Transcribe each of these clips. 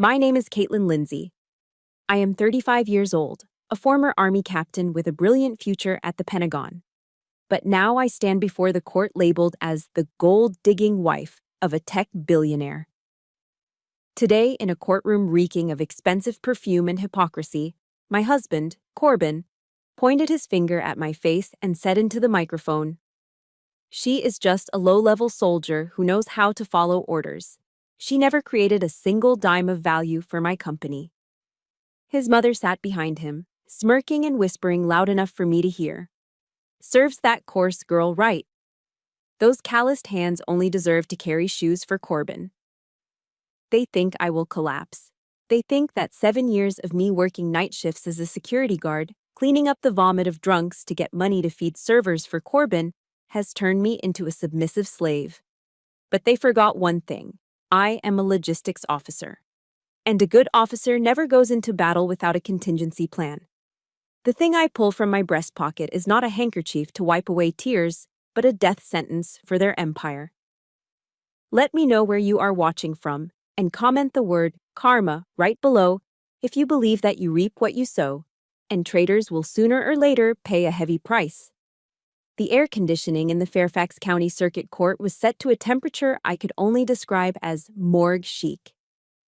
My name is Caitlin Lindsay. I am 35 years old, a former Army captain with a brilliant future at the Pentagon. But now I stand before the court labeled as the gold-digging wife of a tech billionaire. Today, in a courtroom reeking of expensive perfume and hypocrisy, my husband, Corbin, pointed his finger at my face and said into the microphone, "She is just a low-level soldier who knows how to follow orders. She never created a single dime of value for my company." His mother sat behind him, smirking and whispering loud enough for me to hear. "Serves that coarse girl right. Those calloused hands only deserve to carry shoes for Corbin." They think I will collapse. They think that 7 years of me working night shifts as a security guard, cleaning up the vomit of drunks to get money to feed servers for Corbin, has turned me into a submissive slave. But they forgot one thing. I am a logistics officer. And a good officer never goes into battle without a contingency plan. The thing I pull from my breast pocket is not a handkerchief to wipe away tears, but a death sentence for their empire. Let me know where you are watching from, and comment the word karma right below if you believe that you reap what you sow, and traitors will sooner or later pay a heavy price. The air conditioning in the Fairfax County Circuit Court was set to a temperature I could only describe as morgue chic.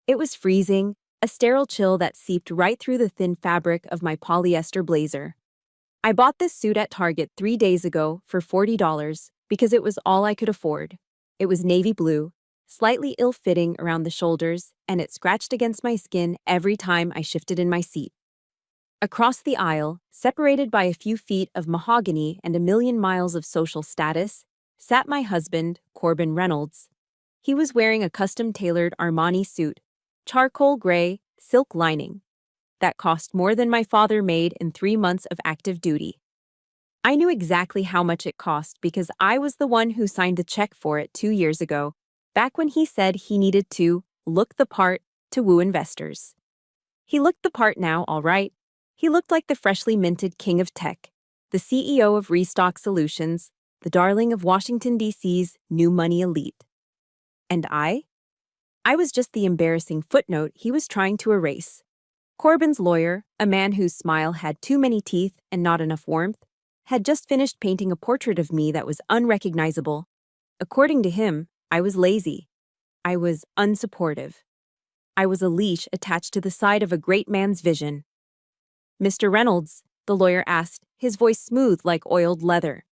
It was freezing, a sterile chill that seeped right through the thin fabric of my polyester blazer. I bought this suit at Target 3 days ago for $40 because it was all I could afford. It was navy blue, slightly ill-fitting around the shoulders, and it scratched against my skin every time I shifted in my seat. Across the aisle, separated by a few feet of mahogany and a million miles of social status, sat my husband, Corbin Reynolds. He was wearing a custom-tailored Armani suit, charcoal gray, silk lining, that cost more than my father made in 3 months of active duty. I knew exactly how much it cost because I was the one who signed the check for it 2 years ago, back when he said he needed to look the part to woo investors. He looked the part now, all right. He looked like the freshly minted king of tech, the CEO of Restock Solutions, the darling of Washington, D.C.'s new money elite. And I was just the embarrassing footnote he was trying to erase. Corbin's lawyer, a man whose smile had too many teeth and not enough warmth, had just finished painting a portrait of me that was unrecognizable. According to him, I was lazy. I was unsupportive. I was a leash attached to the side of a great man's vision. "Mr. Reynolds," the lawyer asked, his voice smooth like oiled leather,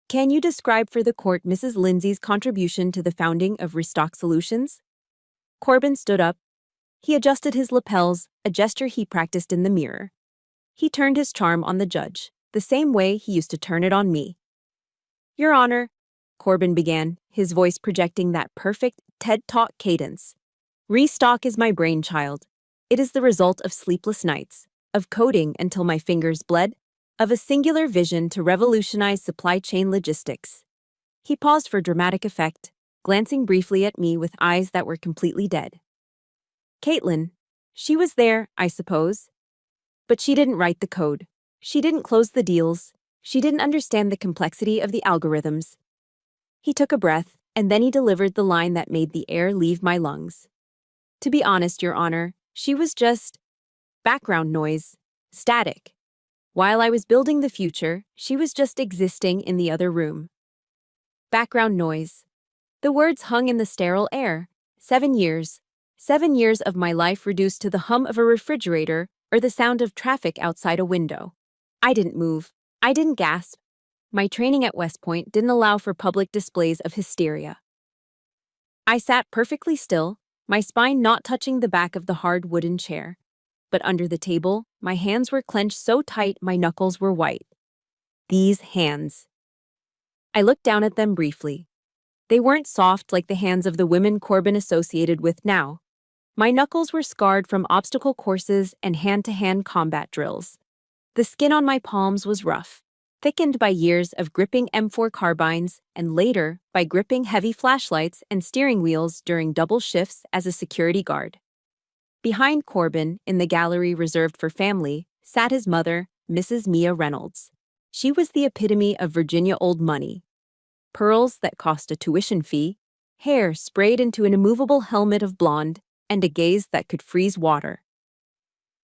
"can you describe for the court Mrs. Lindsay's contribution to the founding of Restock Solutions?" Corbin stood up. He adjusted his lapels, a gesture he practiced in the mirror. He turned his charm on the judge, the same way he used to turn it on me. "Your Honor," Corbin began, his voice projecting that perfect TED Talk cadence. "Restock is my brainchild. It is the result of sleepless nights, of coding until my fingers bled, of a singular vision to revolutionize supply chain logistics." He paused for dramatic effect, glancing briefly at me with eyes that were completely dead. "Caitlin, she was there, I suppose. But she didn't write the code. She didn't close the deals. She didn't understand the complexity of the algorithms." He took a breath, and then he delivered the line that made the air leave my lungs. "To be honest, Your Honor, she was just background noise, static. While I was building the future, she was just existing in the other room." Background noise. The words hung in the sterile air. 7 years. 7 years of my life reduced to the hum of a refrigerator or the sound of traffic outside a window. I didn't move. I didn't gasp. My training at West Point didn't allow for public displays of hysteria. I sat perfectly still, my spine not touching the back of the hard wooden chair. But under the table, my hands were clenched so tight my knuckles were white. These hands. I looked down at them briefly. They weren't soft like the hands of the women Corbin associated with now. My knuckles were scarred from obstacle courses and hand-to-hand combat drills. The skin on my palms was rough, thickened by years of gripping M4 carbines and later by gripping heavy flashlights and steering wheels during double shifts as a security guard. Behind Corbin, in the gallery reserved for family, sat his mother, Mrs. Mia Reynolds. She was the epitome of Virginia old money. Pearls that cost a tuition fee, hair sprayed into an immovable helmet of blonde, and a gaze that could freeze water.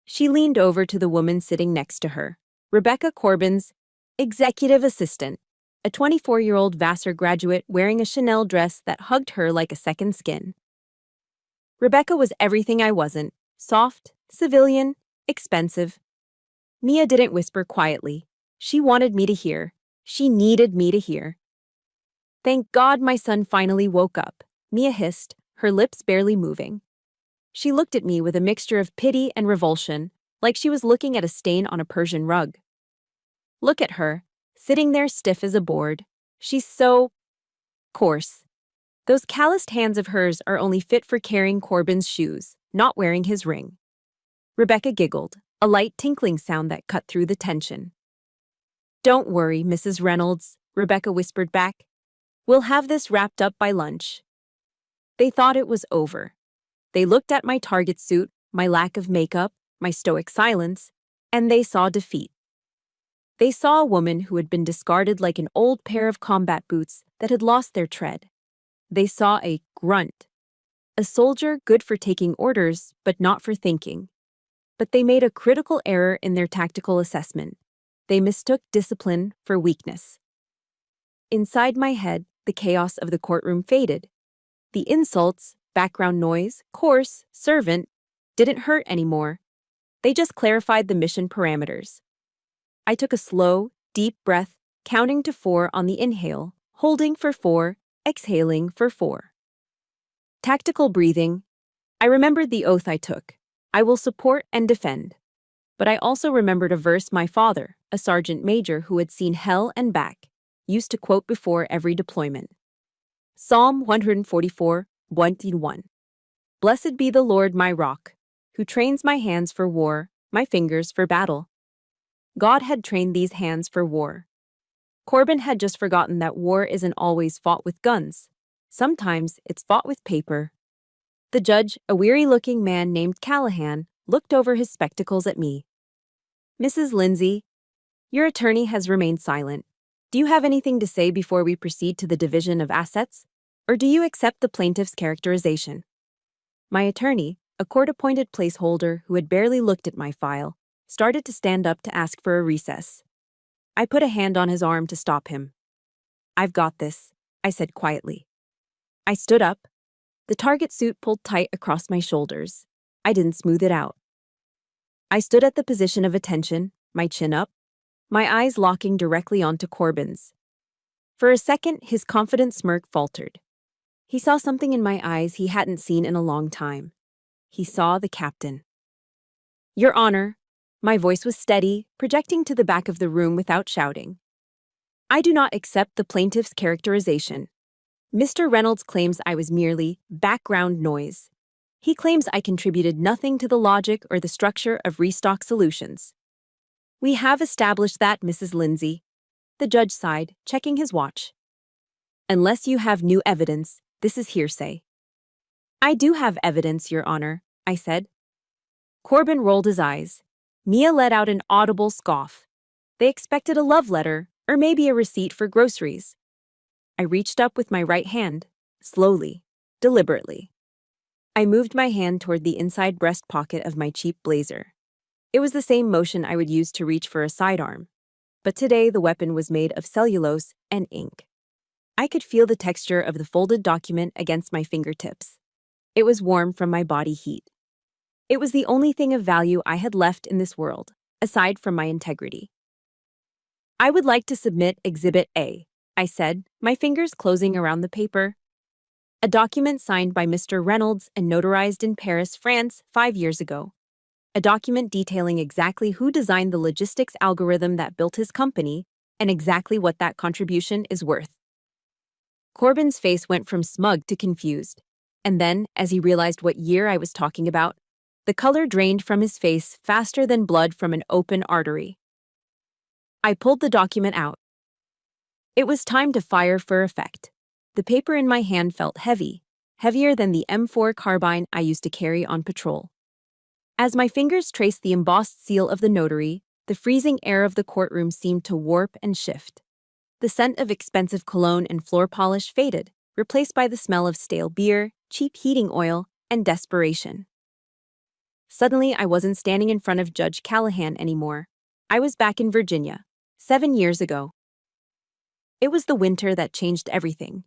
She leaned over to the woman sitting next to her, Rebecca Corbin's executive assistant, a 24-year-old Vassar graduate wearing a Chanel dress that hugged her like a second skin. Rebecca was everything I wasn't: soft, civilian, expensive. Mia didn't whisper quietly. She wanted me to hear. She needed me to hear. "Thank God my son finally woke up," Mia hissed, her lips barely moving. She looked at me with a mixture of pity and revulsion, like she was looking at a stain on a Persian rug. Look at her, sitting there stiff as a board. She's so coarse. Those calloused hands of hers are only fit for carrying Corbin's shoes, not wearing his ring. Rebecca giggled, a light tinkling sound that cut through the tension. "Don't worry, Mrs. Reynolds," Rebecca whispered back. "We'll have this wrapped up by lunch." They thought it was over. They looked at my target suit, my lack of makeup, my stoic silence, and they saw defeat. They saw a woman who had been discarded like an old pair of combat boots that had lost their tread. They saw a grunt, a soldier good for taking orders but not for thinking. But they made a critical error in their tactical assessment. They mistook discipline for weakness. Inside my head, the chaos of the courtroom faded. The insults, background noise, coarse, servant, didn't hurt anymore. They just clarified the mission parameters. I took a slow, deep breath, counting to 4 on the inhale, holding for 4, exhaling for 4. Tactical breathing. I remembered the oath I took. I will support and defend. But I also remembered a verse my father, a sergeant major who had seen hell and back, used to quote before every deployment. Psalm 144:1. "Blessed be the Lord my rock, who trains my hands for war, my fingers for battle." God had trained these hands for war. Corbin had just forgotten that war isn't always fought with guns. Sometimes it's fought with paper. The judge, a weary-looking man named Callahan, looked over his spectacles at me. "Mrs. Lindsay, your attorney has remained silent. Do you have anything to say before we proceed to the division of assets? Or do you accept the plaintiff's characterization?" My attorney, a court-appointed placeholder who had barely looked at my file, started to stand up to ask for a recess. I put a hand on his arm to stop him. "I've got this," I said quietly. I stood up. The target suit pulled tight across my shoulders. I didn't smooth it out. I stood at the position of attention, my chin up, my eyes locking directly onto Corbin's. For a second, his confident smirk faltered. He saw something in my eyes he hadn't seen in a long time. He saw the captain. "Your Honor," my voice was steady, projecting to the back of the room without shouting. "I do not accept the plaintiff's characterization. Mr. Reynolds claims I was merely background noise. He claims I contributed nothing to the logic or the structure of Restock Solutions." "We have established that, Mrs. Lindsay." The judge sighed, checking his watch. "Unless you have new evidence, this is hearsay." "I do have evidence, Your Honor," I said. Corbin rolled his eyes. Mia let out an audible scoff. They expected a love letter, or maybe a receipt for groceries. I reached up with my right hand, slowly, deliberately. I moved my hand toward the inside breast pocket of my cheap blazer. It was the same motion I would use to reach for a sidearm, but today the weapon was made of cellulose and ink. I could feel the texture of the folded document against my fingertips. It was warm from my body heat. It was the only thing of value I had left in this world, aside from my integrity. "I would like to submit Exhibit A," I said, my fingers closing around the paper. A document signed by Mr. Reynolds and notarized in Paris, France, 5 years ago. A document detailing exactly who designed the logistics algorithm that built his company and exactly what that contribution is worth. Corbin's face went from smug to confused, and then, as he realized what year I was talking about, the color drained from his face faster than blood from an open artery. I pulled the document out. It was time to fire for effect. The paper in my hand felt heavy, heavier than the M4 carbine I used to carry on patrol. As my fingers traced the embossed seal of the notary, the freezing air of the courtroom seemed to warp and shift. The scent of expensive cologne and floor polish faded, replaced by the smell of stale beer, cheap heating oil, and desperation. Suddenly, I wasn't standing in front of Judge Callahan anymore. I was back in Virginia, 7 years ago. It was the winter that changed everything.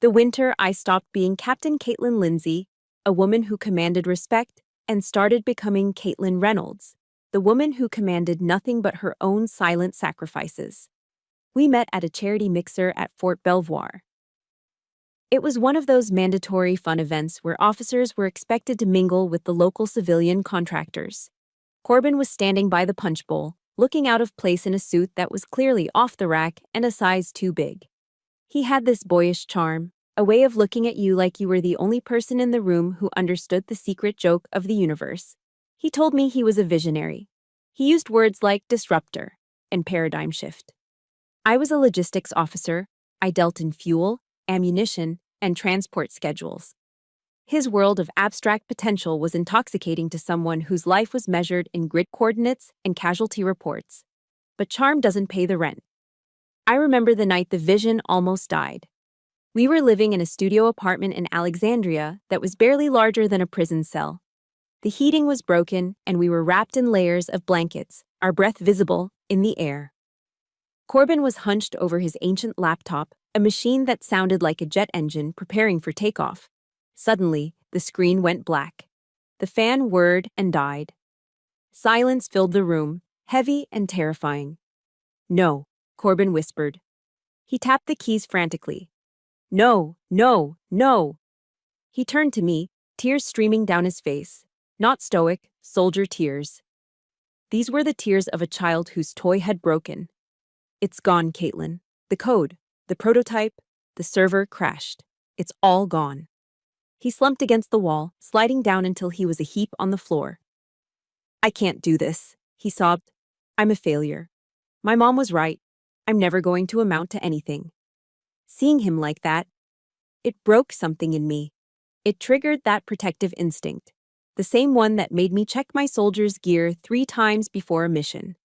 The winter I stopped being Captain Caitlin Lindsay, a woman who commanded respect, and started becoming Caitlin Reynolds, the woman who commanded nothing but her own silent sacrifices. We met at a charity mixer at Fort Belvoir. It was one of those mandatory fun events where officers were expected to mingle with the local civilian contractors. Corbin was standing by the punch bowl, looking out of place in a suit that was clearly off the rack and a size too big. He had this boyish charm, a way of looking at you like you were the only person in the room who understood the secret joke of the universe. He told me he was a visionary. He used words like disruptor and paradigm shift. I was a logistics officer. I dealt in fuel, ammunition, and transport schedules. His world of abstract potential was intoxicating to someone whose life was measured in grid coordinates and casualty reports. But charm doesn't pay the rent. I remember the night the vision almost died. We were living in a studio apartment in Alexandria that was barely larger than a prison cell. The heating was broken, and we were wrapped in layers of blankets, our breath visible in the air. Corbin was hunched over his ancient laptop, a machine that sounded like a jet engine preparing for takeoff. Suddenly, the screen went black. The fan whirred and died. Silence filled the room, heavy and terrifying. "No," Corbin whispered. He tapped the keys frantically. "No, no, no." He turned to me, tears streaming down his face. Not stoic, soldier tears. These were the tears of a child whose toy had broken. "It's gone, Caitlin. The code, the prototype, the server crashed. It's all gone." He slumped against the wall, sliding down until he was a heap on the floor. "I can't do this," he sobbed. "I'm a failure. My mom was right. I'm never going to amount to anything." Seeing him like that, it broke something in me. It triggered that protective instinct, the same one that made me check my soldier's gear 3 times before a mission.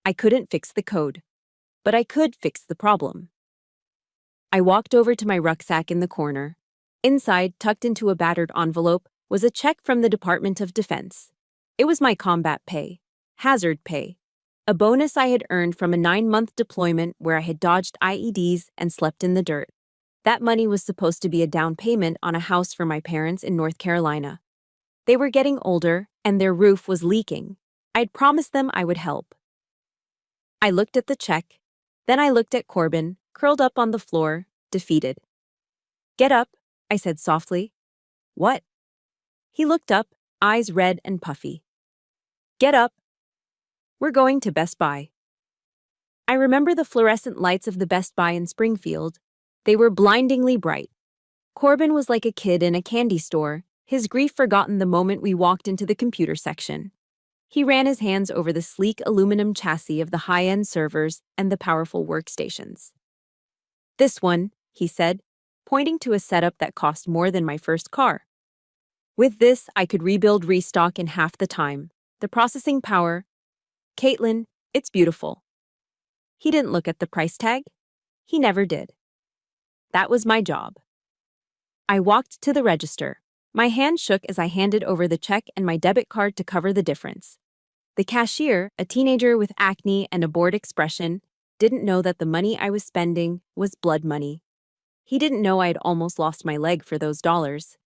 I couldn't fix the code, but I could fix the problem. I walked over to my rucksack in the corner. Inside, tucked into a battered envelope, was a check from the Department of Defense. It was my combat pay, hazard pay, a bonus I had earned from a 9-month deployment where I had dodged IEDs and slept in the dirt. That money was supposed to be a down payment on a house for my parents in North Carolina. They were getting older, and their roof was leaking. I'd promised them I would help. I looked at the check. Then I looked at Corbin, curled up on the floor, defeated. "Get up," I said softly. "What?" He looked up, eyes red and puffy. "Get up. We're going to Best Buy." I remember the fluorescent lights of the Best Buy in Springfield. They were blindingly bright. Corbin was like a kid in a candy store, his grief forgotten the moment we walked into the computer section. He ran his hands over the sleek aluminum chassis of the high-end servers and the powerful workstations. "This one," he said, pointing to a setup that cost more than my first car. "With this, I could rebuild restock in half the time. The processing power. Caitlin, it's beautiful." He didn't look at the price tag. He never did. That was my job. I walked to the register. My hand shook as I handed over the check and my debit card to cover the difference. The cashier, a teenager with acne and a bored expression, didn't know that the money I was spending was blood money. He didn't know I had almost lost my leg for those dollars.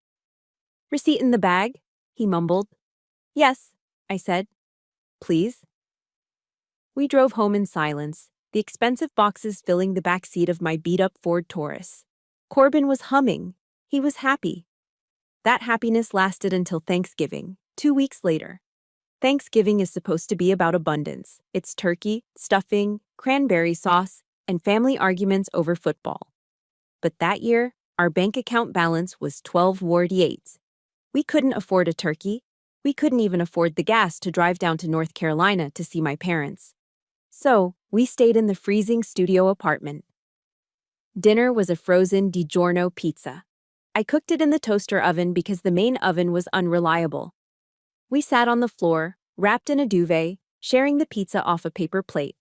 "Receipt in the bag?" he mumbled. "Yes," I said. "Please?" We drove home in silence, the expensive boxes filling the back seat of my beat-up Ford Taurus. Corbin was humming. He was happy. That happiness lasted until Thanksgiving, 2 weeks later. Thanksgiving is supposed to be about abundance. It's turkey, stuffing, cranberry sauce, and family arguments over football. But that year, our bank account balance was 12.48. We couldn't afford a turkey. We couldn't even afford the gas to drive down to North Carolina to see my parents. So, we stayed in the freezing studio apartment. Dinner was a frozen DiGiorno pizza. I cooked it in the toaster oven because the main oven was unreliable. We sat on the floor, wrapped in a duvet, sharing the pizza off a paper plate.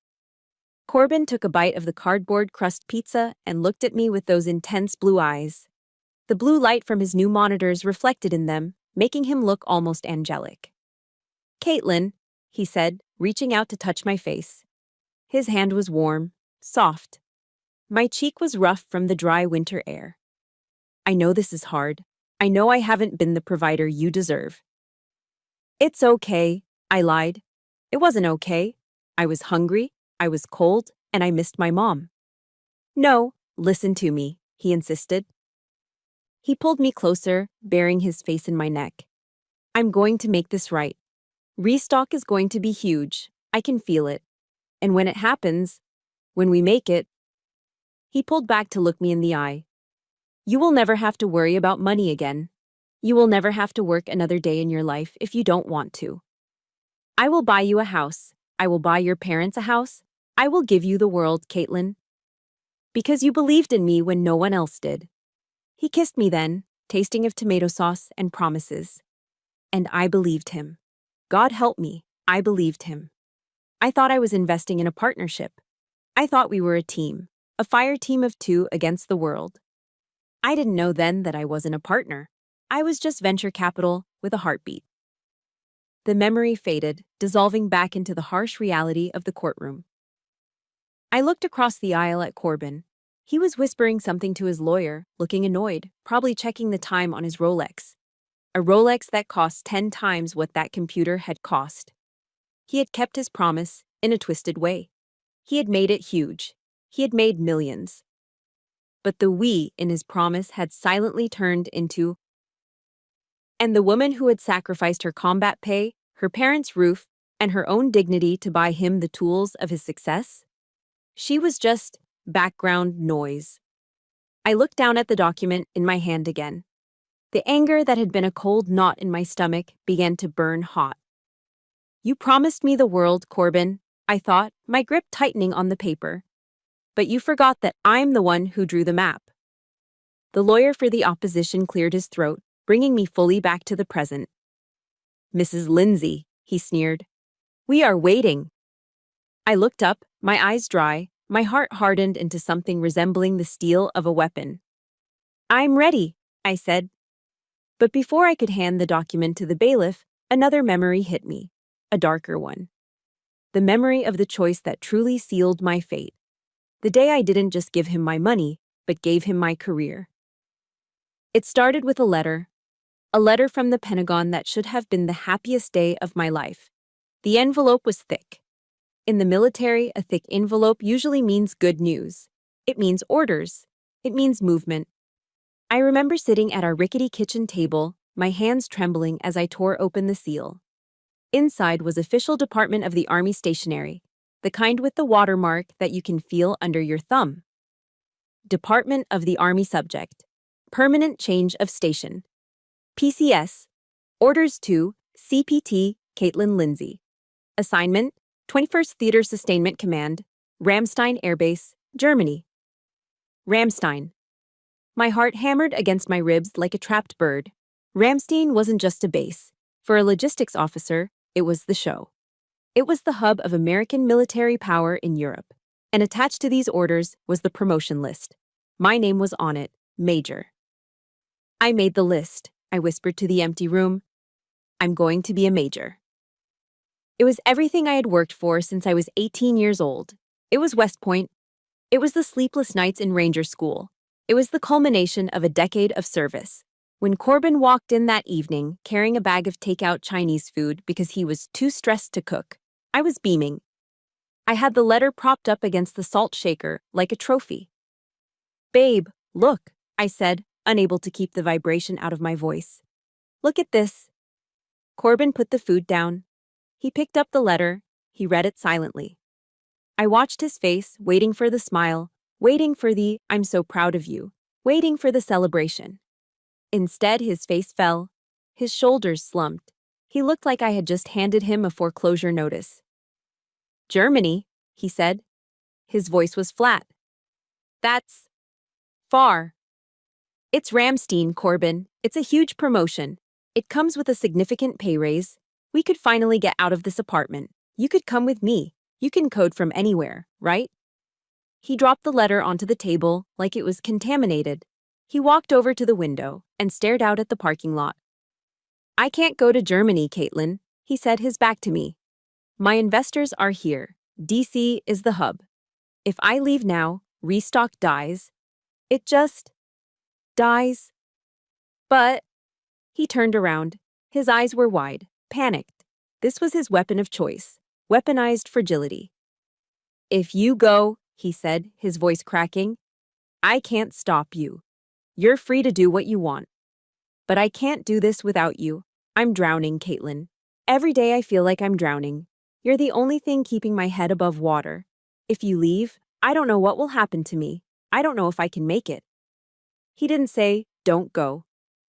Corbin took a bite of the cardboard crust pizza and looked at me with those intense blue eyes. The blue light from his new monitors reflected in them, making him look almost angelic. "Caitlin," he said, reaching out to touch my face. His hand was warm, soft. My cheek was rough from the dry winter air. "I know this is hard. I know I haven't been the provider you deserve." "It's okay," I lied. It wasn't okay. I was hungry, I was cold, and I missed my mom. "No, listen to me," he insisted. He pulled me closer, burying his face in my neck. "I'm going to make this right. Restock is going to be huge. I can feel it. And when it happens, when we make it..." He pulled back to look me in the eye. "You will never have to worry about money again. You will never have to work another day in your life if you don't want to. I will buy you a house. I will buy your parents a house. I will give you the world, Caitlin. Because you believed in me when no one else did." He kissed me then, tasting of tomato sauce and promises. And I believed him. God help me, I believed him. I thought I was investing in a partnership. I thought we were a team, a fire team of two against the world. I didn't know then that I wasn't a partner. I was just venture capital with a heartbeat. The memory faded, dissolving back into the harsh reality of the courtroom. I looked across the aisle at Corbin. He was whispering something to his lawyer, looking annoyed, probably checking the time on his Rolex. A Rolex that cost 10 times what that computer had cost. He had kept his promise in a twisted way. He had made it huge. He had made millions. But the we in his promise had silently turned into... And the woman who had sacrificed her combat pay, her parents' roof, and her own dignity to buy him the tools of his success? She was just background noise. I looked down at the document in my hand again. The anger that had been a cold knot in my stomach began to burn hot. "You promised me the world, Corbin," I thought, my grip tightening on the paper. "But you forgot that I'm the one who drew the map." The lawyer for the opposition cleared his throat, bringing me fully back to the present. "Mrs. Lindsay," he sneered. "We are waiting." I looked up, my eyes dry, my heart hardened into something resembling the steel of a weapon. "I'm ready," I said. But before I could hand the document to the bailiff, another memory hit me, a darker one. The memory of the choice that truly sealed my fate. The day I didn't just give him my money, but gave him my career. It started with a letter from the Pentagon that should have been the happiest day of my life. The envelope was thick. In the military, a thick envelope usually means good news. It means orders. It means movement. I remember sitting at our rickety kitchen table, my hands trembling as I tore open the seal. Inside was official Department of the Army stationery, the kind with the watermark that you can feel under your thumb. Department of the Army subject. Permanent change of station. PCS. Orders to CPT Caitlin Lindsay. Assignment, 21st Theater Sustainment Command, Ramstein Air Base, Germany. Ramstein. My heart hammered against my ribs like a trapped bird. Ramstein wasn't just a base. For a logistics officer, it was the show. It was the hub of American military power in Europe. And attached to these orders was the promotion list. My name was on it, Major. I made the list, I whispered to the empty room. I'm going to be a major. It was everything I had worked for since I was 18 years old. It was West Point. It was the sleepless nights in Ranger School. It was the culmination of a decade of service. When Corbin walked in that evening, carrying a bag of takeout Chinese food because he was too stressed to cook, I was beaming. I had the letter propped up against the salt shaker like a trophy. "Babe, look," I said, unable to keep the vibration out of my voice. "Look at this." Corbin put the food down. He picked up the letter. He read it silently. I watched his face, waiting for the smile, waiting for the "I'm so proud of you," waiting for the celebration. Instead, his face fell. His shoulders slumped. He looked like I had just handed him a foreclosure notice. "Germany," he said. His voice was flat. "That's far." "It's Ramstein, Corbin. It's a huge promotion. It comes with a significant pay raise. We could finally get out of this apartment. You could come with me. You can code from anywhere, right?" He dropped the letter onto the table like it was contaminated. He walked over to the window and stared out at the parking lot. I can't go to Germany, Caitlin, he said, his back to me. My investors are here. DC is the hub. If I leave now, Restock dies. It just dies. But he turned around. His eyes were wide, panicked. This was his weapon of choice, weaponized fragility. If you go, he said, his voice cracking, I can't stop you. You're free to do what you want. But I can't do this without you. I'm drowning, Caitlin. Every day I feel like I'm drowning. You're the only thing keeping my head above water. If you leave, I don't know what will happen to me. I don't know if I can make it. He didn't say, don't go.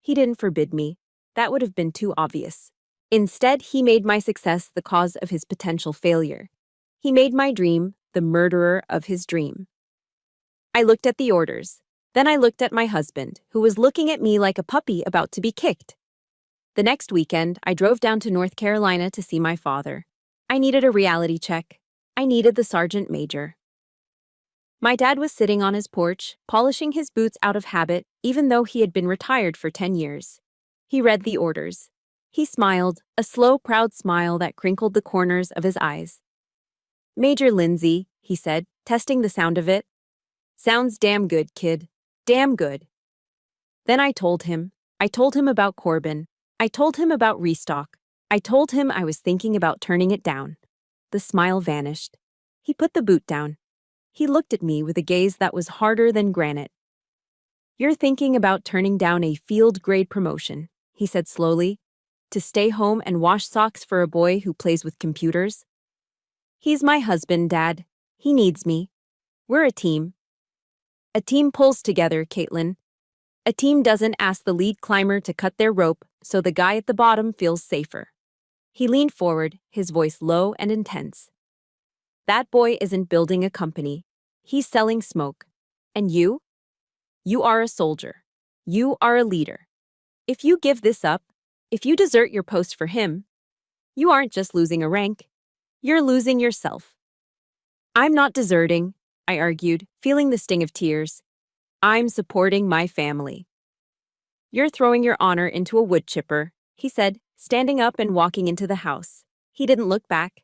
He didn't forbid me. That would have been too obvious. Instead, he made my success the cause of his potential failure. He made my dream the murderer of his dream. I looked at the orders. Then I looked at my husband, who was looking at me like a puppy about to be kicked. The next weekend, I drove down to North Carolina to see my father. I needed a reality check. I needed the sergeant major. My dad was sitting on his porch, polishing his boots out of habit, even though he had been retired for 10 years. He read the orders. He smiled, a slow, proud smile that crinkled the corners of his eyes. Major Lindsay, he said, testing the sound of it. Sounds damn good, kid. Damn good. Then I told him about Corbin. I told him about Restock. I told him I was thinking about turning it down. The smile vanished. He put the boot down. He looked at me with a gaze that was harder than granite. You're thinking about turning down a field-grade promotion, he said slowly, to stay home and wash socks for a boy who plays with computers? He's my husband, Dad. He needs me. We're a team. A team pulls together, Caitlin. A team doesn't ask the lead climber to cut their rope so the guy at the bottom feels safer. He leaned forward, his voice low and intense. That boy isn't building a company. He's selling smoke. And you? You are a soldier. You are a leader. If you give this up, if you desert your post for him, you aren't just losing a rank. You're losing yourself. I'm not deserting, I argued, feeling the sting of tears. I'm supporting my family. You're throwing your honor into a wood chipper, he said, standing up and walking into the house. He didn't look back.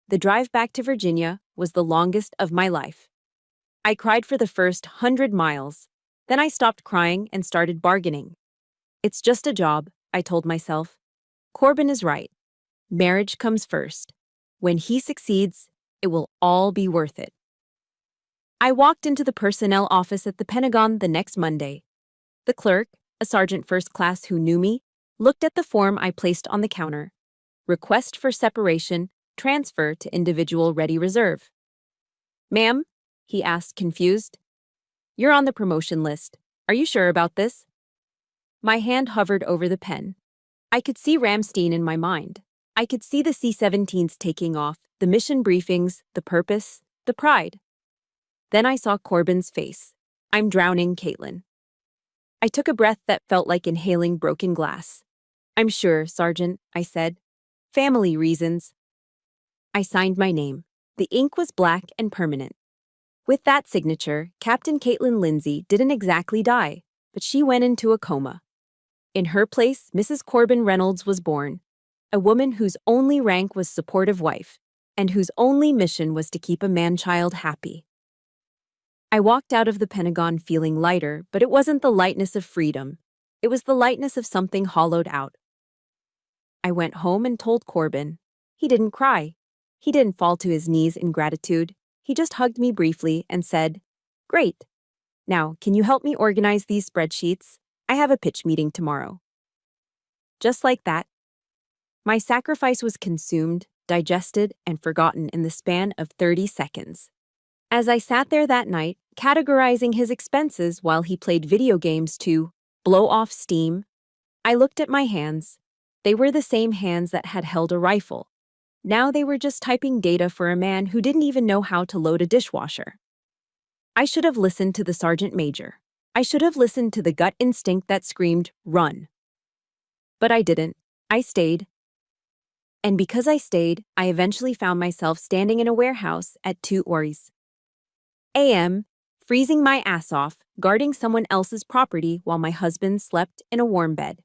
The drive back to Virginia was the longest of my life. I cried for the first 100 miles. Then I stopped crying and started bargaining. It's just a job, I told myself. Corbin is right. Marriage comes first. When he succeeds, it will all be worth it. I walked into the personnel office at the Pentagon the next Monday. The clerk, a sergeant first class who knew me, looked at the form I placed on the counter. Request for separation, transfer to individual ready reserve. Ma'am, he asked, confused. You're on the promotion list. Are you sure about this? My hand hovered over the pen. I could see Ramstein in my mind. I could see the C-17s taking off, the mission briefings, the purpose, the pride. Then I saw Corbin's face. I'm drowning, Caitlin. I took a breath that felt like inhaling broken glass. I'm sure, Sergeant, I said. Family reasons. I signed my name. The ink was black and permanent. With that signature, Captain Caitlin Lindsay didn't exactly die, but she went into a coma. In her place, Mrs. Corbin Reynolds was born, a woman whose only rank was supportive wife, and whose only mission was to keep a man-child happy. I walked out of the Pentagon feeling lighter, but it wasn't the lightness of freedom. It was the lightness of something hollowed out. I went home and told Corbin. He didn't cry. He didn't fall to his knees in gratitude. He just hugged me briefly and said, Great. Now, can you help me organize these spreadsheets? I have a pitch meeting tomorrow. Just like that, my sacrifice was consumed, digested, and forgotten in the span of 30 seconds. As I sat there that night, categorizing his expenses while he played video games to blow off steam, I looked at my hands. They were the same hands that had held a rifle. Now they were just typing data for a man who didn't even know how to load a dishwasher. I should have listened to the sergeant major. I should have listened to the gut instinct that screamed, run. But I didn't. I stayed. And because I stayed, I eventually found myself standing in a warehouse at 2 a.m., freezing my ass off, guarding someone else's property while my husband slept in a warm bed.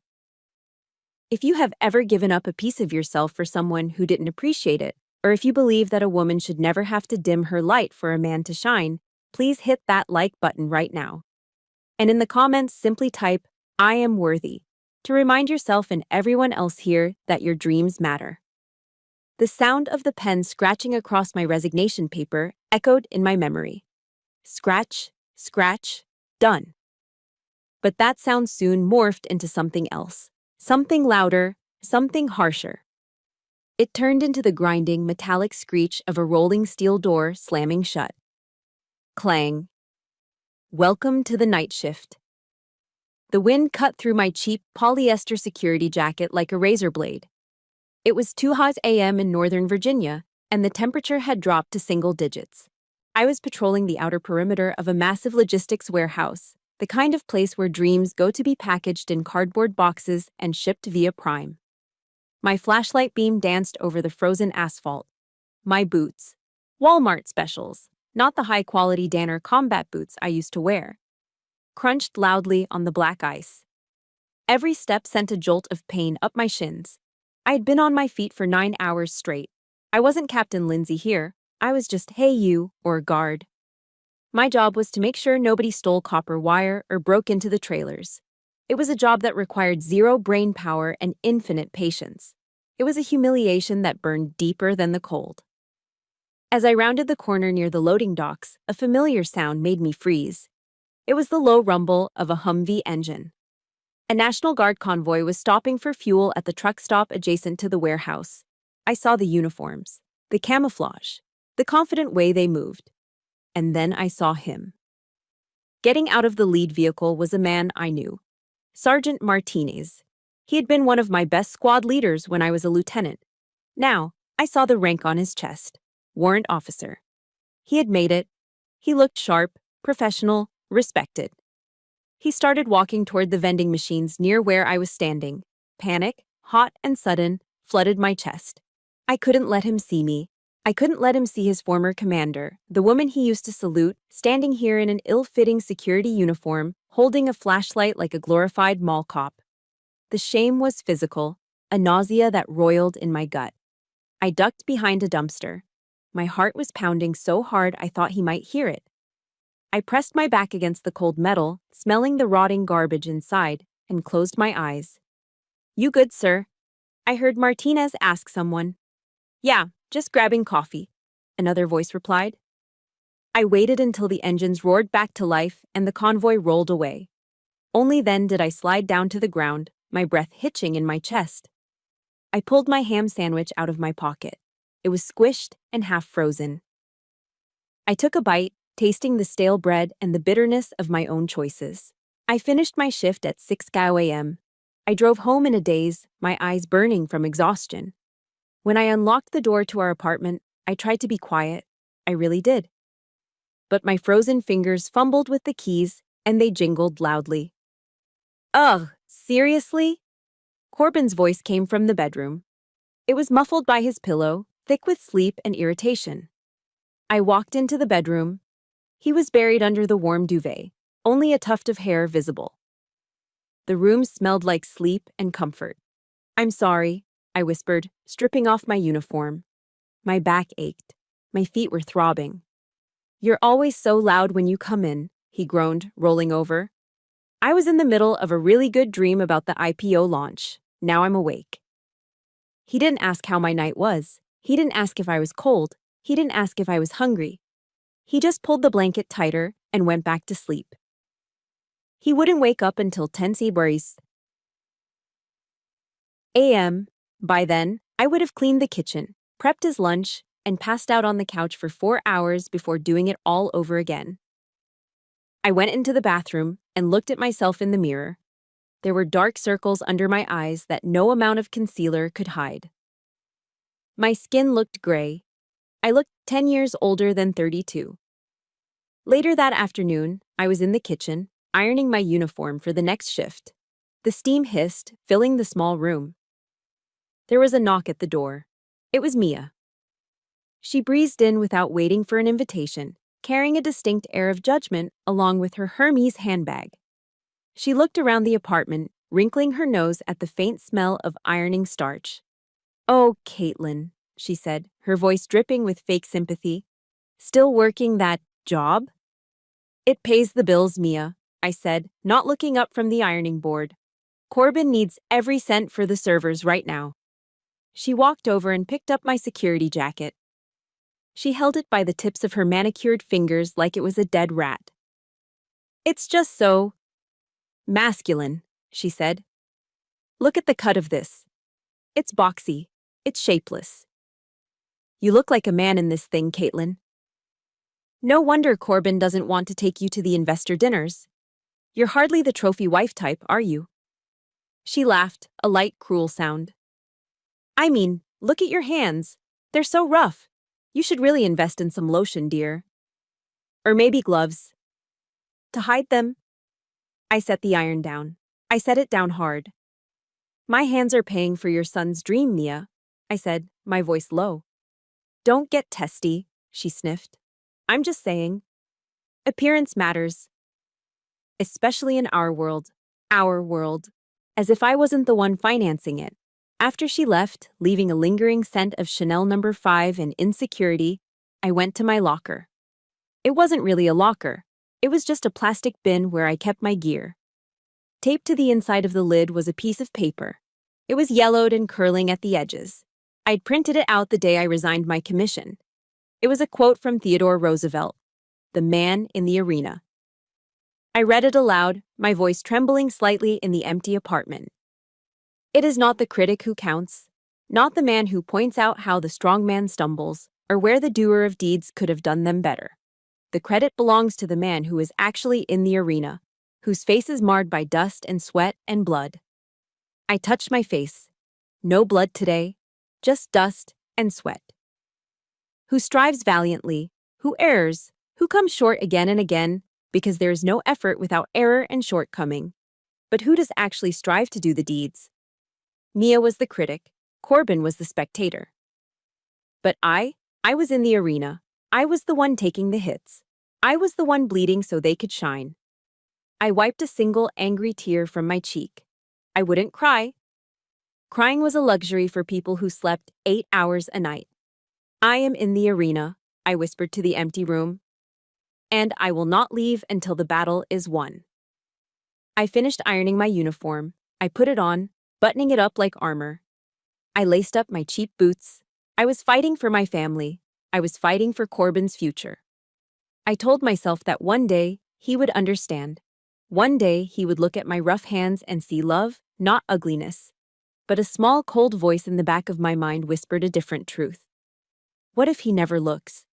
If you have ever given up a piece of yourself for someone who didn't appreciate it, or if you believe that a woman should never have to dim her light for a man to shine, please hit that like button right now. And in the comments, simply type, "I am worthy," to remind yourself and everyone else here that your dreams matter. The sound of the pen scratching across my resignation paper echoed in my memory. Scratch, scratch, done. But that sound soon morphed into something else. Something louder, something harsher. It turned into the grinding, metallic screech of a rolling steel door slamming shut. Clang. Welcome to the night shift. The wind cut through my cheap polyester security jacket like a razor blade. It was 2 a.m. in Northern Virginia, and the temperature had dropped to single digits. I was patrolling the outer perimeter of a massive logistics warehouse, the kind of place where dreams go to be packaged in cardboard boxes and shipped via Prime. My flashlight beam danced over the frozen asphalt. My boots. Walmart specials, not the high-quality Danner combat boots I used to wear, crunched loudly on the black ice. Every step sent a jolt of pain up my shins. I had been on my feet for 9 hours straight. I wasn't Captain Lindsay here. I was just "Hey you" or guard. My job was to make sure nobody stole copper wire or broke into the trailers. It was a job that required zero brain power and infinite patience. It was a humiliation that burned deeper than the cold. As I rounded the corner near the loading docks, a familiar sound made me freeze. It was the low rumble of a Humvee engine. A National Guard convoy was stopping for fuel at the truck stop adjacent to the warehouse. I saw the uniforms, the camouflage, the confident way they moved. And then I saw him. Getting out of the lead vehicle was a man I knew, Sergeant Martinez. He had been one of my best squad leaders when I was a lieutenant. Now, I saw the rank on his chest, warrant officer. He had made it. He looked sharp, professional, respected. He started walking toward the vending machines near where I was standing. Panic, hot and sudden, flooded my chest. I couldn't let him see me. I couldn't let him see his former commander, the woman he used to salute, standing here in an ill-fitting security uniform, holding a flashlight like a glorified mall cop. The shame was physical, a nausea that roiled in my gut. I ducked behind a dumpster. My heart was pounding so hard I thought he might hear it. I pressed my back against the cold metal, smelling the rotting garbage inside, and closed my eyes. "You good, sir?" I heard Martinez ask someone. "Yeah, just grabbing coffee," another voice replied. I waited until the engines roared back to life and the convoy rolled away. Only then did I slide down to the ground, my breath hitching in my chest. I pulled my ham sandwich out of my pocket. It was squished and half frozen. I took a bite, tasting the stale bread and the bitterness of my own choices. I finished my shift at 6 a.m. I drove home in a daze, my eyes burning from exhaustion. When I unlocked the door to our apartment, I tried to be quiet. I really did. But my frozen fingers fumbled with the keys, and they jingled loudly. "Ugh, seriously?" Corbin's voice came from the bedroom. It was muffled by his pillow, thick with sleep and irritation. I walked into the bedroom. He was buried under the warm duvet, only a tuft of hair visible. The room smelled like sleep and comfort. "I'm sorry," I whispered, stripping off my uniform. My back ached. My feet were throbbing. "You're always so loud when you come in," he groaned, rolling over. "I was in the middle of a really good dream about the IPO launch. Now I'm awake." He didn't ask how my night was. He didn't ask if I was cold. He didn't ask if I was hungry. He just pulled the blanket tighter and went back to sleep. He wouldn't wake up until 10 a.m. By then, I would have cleaned the kitchen, prepped his lunch, and passed out on the couch for 4 hours before doing it all over again. I went into the bathroom and looked at myself in the mirror. There were dark circles under my eyes that no amount of concealer could hide. My skin looked gray. I looked 10 years older than 32. Later that afternoon, I was in the kitchen, ironing my uniform for the next shift. The steam hissed, filling the small room. There was a knock at the door. It was Mia. She breezed in without waiting for an invitation, carrying a distinct air of judgment along with her Hermes handbag. She looked around the apartment, wrinkling her nose at the faint smell of ironing starch. "Oh, Caitlin," she said, her voice dripping with fake sympathy. "Still working that job?" "It pays the bills, Mia," I said, not looking up from the ironing board. "Corbin needs every cent for the servers right now." She walked over and picked up my security jacket. She held it by the tips of her manicured fingers like it was a dead rat. "It's just so masculine," she said. "Look at the cut of this. It's boxy. It's shapeless. You look like a man in this thing, Caitlin. No wonder Corbin doesn't want to take you to the investor dinners. You're hardly the trophy wife type, are you?" She laughed, a light, cruel sound. "I mean, look at your hands. They're so rough. You should really invest in some lotion, dear. Or maybe gloves. To hide them." I set the iron down. I set it down hard. "My hands are paying for your son's dream, Mia," I said, my voice low. "Don't get testy," she sniffed. "I'm just saying. Appearance matters. Especially in our world. Our world." As if I wasn't the one financing it. After she left, leaving a lingering scent of Chanel No. 5 and insecurity, I went to my locker. It wasn't really a locker. It was just a plastic bin where I kept my gear. Taped to the inside of the lid was a piece of paper. It was yellowed and curling at the edges. I'd printed it out the day I resigned my commission. It was a quote from Theodore Roosevelt, "The man in the arena." I read it aloud, my voice trembling slightly in the empty apartment. "It is not the critic who counts, not the man who points out how the strong man stumbles, or where the doer of deeds could have done them better. The credit belongs to the man who is actually in the arena, whose face is marred by dust and sweat and blood." I touched my face. No blood today, just dust and sweat. Who strives valiantly, who errs, who comes short again and again, because there is no effort without error and shortcoming. But who does actually strive to do the deeds? Mia was the critic, Corbin was the spectator. But I was in the arena. I was the one taking the hits. I was the one bleeding so they could shine. I wiped a single angry tear from my cheek. I wouldn't cry. Crying was a luxury for people who slept 8 hours a night. "I am in the arena," I whispered to the empty room. "And I will not leave until the battle is won." I finished ironing my uniform. I put it on, buttoning it up like armor. I laced up my cheap boots. I was fighting for my family. I was fighting for Corbin's future. I told myself that one day he would understand. One day he would look at my rough hands and see love, not ugliness. But a small, cold voice in the back of my mind whispered a different truth. What if he never looks?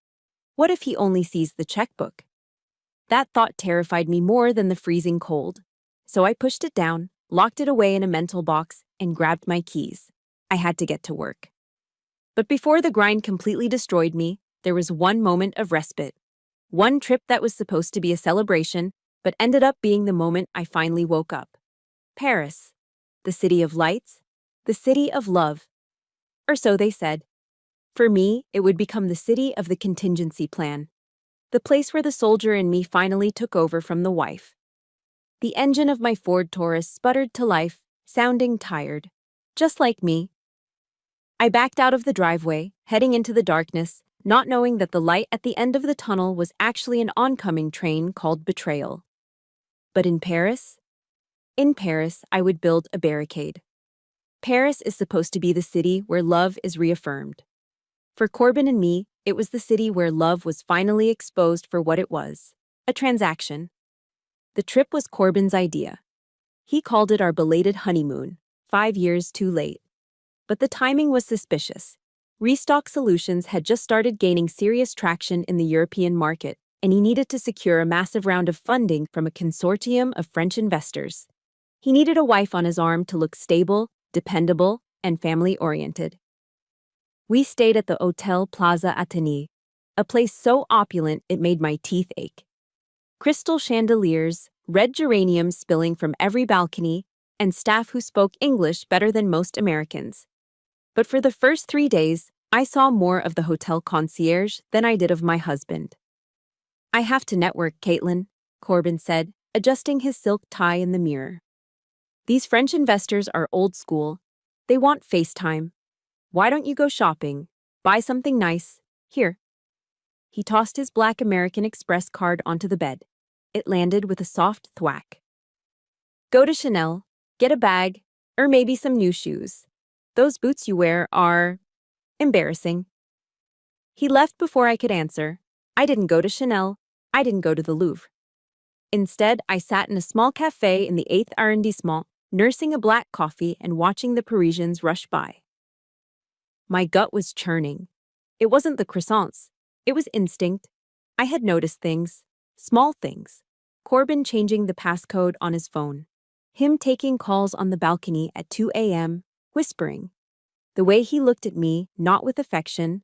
What if he only sees the checkbook? That thought terrified me more than the freezing cold. So I pushed it down, locked it away in a mental box, and grabbed my keys. I had to get to work. But before the grind completely destroyed me, there was one moment of respite. One trip that was supposed to be a celebration, but ended up being the moment I finally woke up. Paris. The city of lights. The city of love. Or so they said. For me, it would become the city of the contingency plan. The place where the soldier in me finally took over from the wife. The engine of my Ford Taurus sputtered to life, sounding tired. Just like me. I backed out of the driveway, heading into the darkness, not knowing that the light at the end of the tunnel was actually an oncoming train called betrayal. But in Paris? In Paris, I would build a barricade. Paris is supposed to be the city where love is reaffirmed. For Corbin and me, it was the city where love was finally exposed for what it was, a transaction. The trip was Corbin's idea. He called it our belated honeymoon, 5 years too late. But the timing was suspicious. Restock Solutions had just started gaining serious traction in the European market, and he needed to secure a massive round of funding from a consortium of French investors. He needed a wife on his arm to look stable, dependable, and family-oriented. We stayed at the Hotel Plaza Athénée, a place so opulent it made my teeth ache. Crystal chandeliers, red geraniums spilling from every balcony, and staff who spoke English better than most Americans. But for the first 3 days, I saw more of the hotel concierge than I did of my husband. I have to network, Caitlin, Corbin said, adjusting his silk tie in the mirror. These French investors are old school. They want FaceTime. Why don't you go shopping? Buy something nice. Here. He tossed his black American Express card onto the bed. It landed with a soft thwack. Go to Chanel, get a bag, or maybe some new shoes. Those boots you wear are embarrassing. He left before I could answer. I didn't go to Chanel. I didn't go to the Louvre. Instead, I sat in a small cafe in the 8th arrondissement, nursing a black coffee and watching the Parisians rush by. My gut was churning. It wasn't the croissants. It was instinct. I had noticed things. Small things. Corbin changing the passcode on his phone. Him taking calls on the balcony at 2 a.m., whispering. The way he looked at me, not with affection,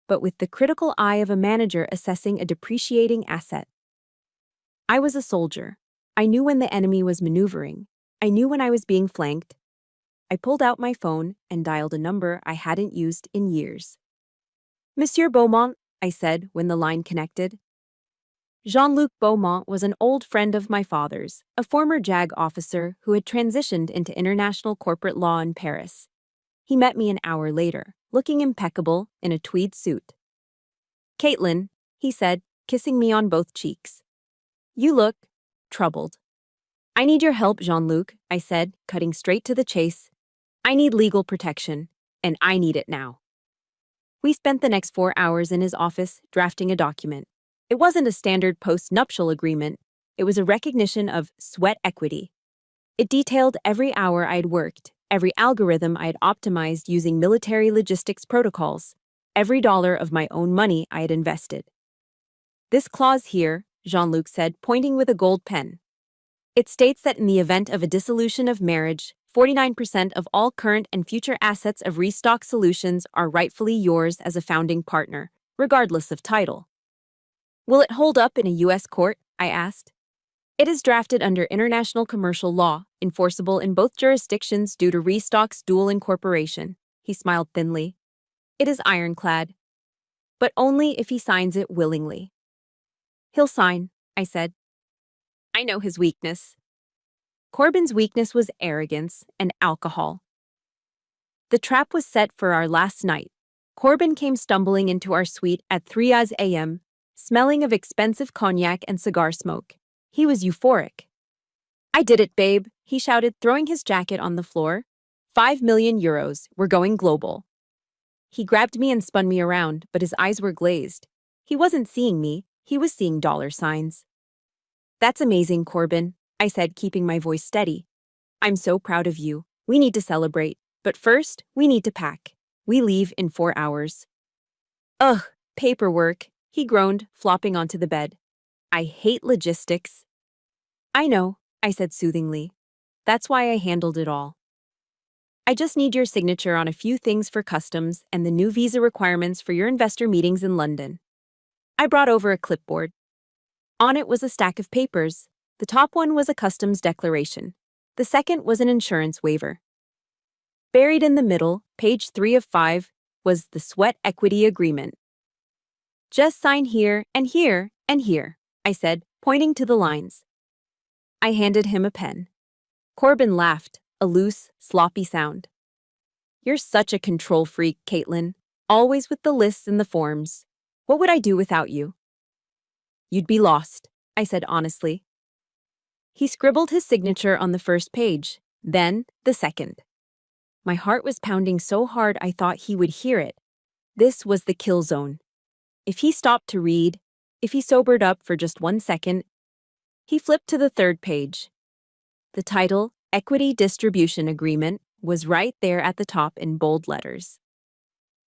but with the critical eye of a manager assessing a depreciating asset. I was a soldier. I knew when the enemy was maneuvering. I knew when I was being flanked. I pulled out my phone and dialed a number I hadn't used in years. Monsieur Beaumont, I said when the line connected. Jean-Luc Beaumont was an old friend of my father's, a former JAG officer who had transitioned into international corporate law in Paris. He met me an hour later, looking impeccable in a tweed suit. Caitlin, he said, kissing me on both cheeks. You look troubled. I need your help, Jean-Luc, I said, cutting straight to the chase. I need legal protection, and I need it now. We spent the next 4 hours in his office drafting a document. It wasn't a standard post-nuptial agreement. It was a recognition of sweat equity. It detailed every hour I'd worked, every algorithm I'd optimized using military logistics protocols, every dollar of my own money I had invested. This clause here, Jean-Luc said, pointing with a gold pen. It states that in the event of a dissolution of marriage, 49% of all current and future assets of Restock Solutions are rightfully yours as a founding partner, regardless of title. Will it hold up in a U.S. court? I asked. It is drafted under international commercial law, enforceable in both jurisdictions due to Restock's dual incorporation. He smiled thinly. It is ironclad. But only if he signs it willingly. He'll sign, I said. I know his weakness. Corbin's weakness was arrogance and alcohol. The trap was set for our last night. Corbin came stumbling into our suite at 3 a.m., smelling of expensive cognac and cigar smoke. He was euphoric. I did it, babe, he shouted, throwing his jacket on the floor. 5 million euros. We're going global. He grabbed me and spun me around, but his eyes were glazed. He wasn't seeing me. He was seeing dollar signs. That's amazing, Corbin, I said, keeping my voice steady. I'm so proud of you. We need to celebrate. But first, we need to pack. We leave in 4 hours. Ugh, paperwork, he groaned, flopping onto the bed. I hate logistics. I know, I said soothingly. That's why I handled it all. I just need your signature on a few things for customs and the new visa requirements for your investor meetings in London. I brought over a clipboard. On it was a stack of papers. The top one was a customs declaration. The second was an insurance waiver. Buried in the middle, page 3 of 5, was the sweat equity agreement. Just sign here and here and here, I said, pointing to the lines. I handed him a pen. Corbin laughed, a loose, sloppy sound. You're such a control freak, Caitlin, always with the lists and the forms. What would I do without you? You'd be lost, I said honestly. He scribbled his signature on the first page, then the second. My heart was pounding so hard I thought he would hear it. This was the kill zone. If he stopped to read, if he sobered up for just 1 second, he flipped to the third page. The title, Equity Distribution Agreement, was right there at the top in bold letters.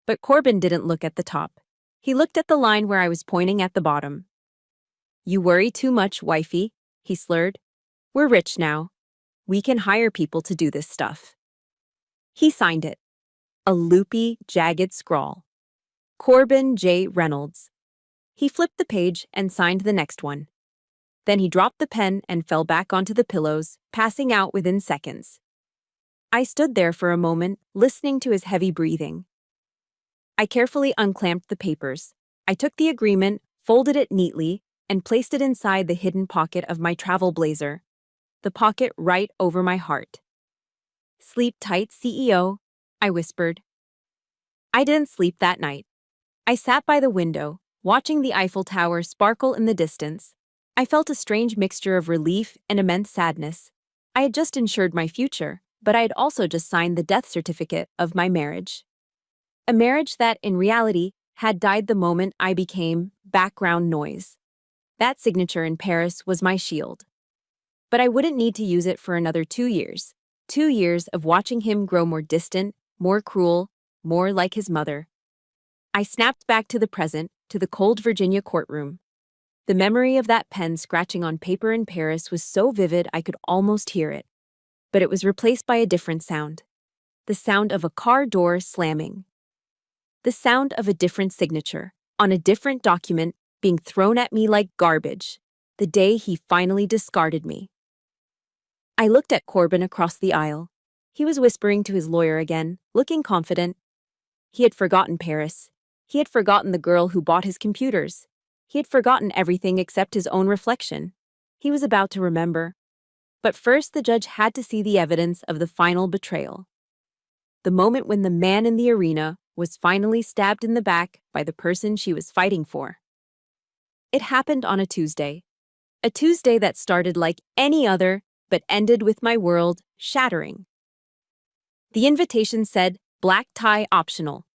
But Corbin didn't look at the top. He looked at the line where I was pointing at the bottom. You worry too much, wifey, he slurred. We're rich now. We can hire people to do this stuff. He signed it. A loopy, jagged scrawl. Corbin J. Reynolds. He flipped the page and signed the next one. Then he dropped the pen and fell back onto the pillows, passing out within seconds. I stood there for a moment, listening to his heavy breathing. I carefully unclamped the papers. I took the agreement, folded it neatly, and placed it inside the hidden pocket of my travel blazer, the pocket right over my heart. "Sleep tight, CEO," I whispered. I didn't sleep that night. I sat by the window, watching the Eiffel Tower sparkle in the distance. I felt a strange mixture of relief and immense sadness. I had just insured my future, but I had also just signed the death certificate of my marriage. A marriage that, in reality, had died the moment I became background noise. That signature in Paris was my shield. But I wouldn't need to use it for another 2 years. 2 years of watching him grow more distant, more cruel, more like his mother. I snapped back to the present, to the cold Virginia courtroom. The memory of that pen scratching on paper in Paris was so vivid I could almost hear it. But it was replaced by a different sound. The sound of a car door slamming. The sound of a different signature, on a different document, being thrown at me like garbage, the day he finally discarded me. I looked at Corbin across the aisle. He was whispering to his lawyer again, looking confident. He had forgotten Paris. He had forgotten the girl who bought his computers. He had forgotten everything except his own reflection. He was about to remember. But first the judge had to see the evidence of the final betrayal. The moment when the man in the arena was finally stabbed in the back by the person she was fighting for. It happened on a Tuesday. A Tuesday that started like any other, but ended with my world shattering. The invitation said, "Black tie optional."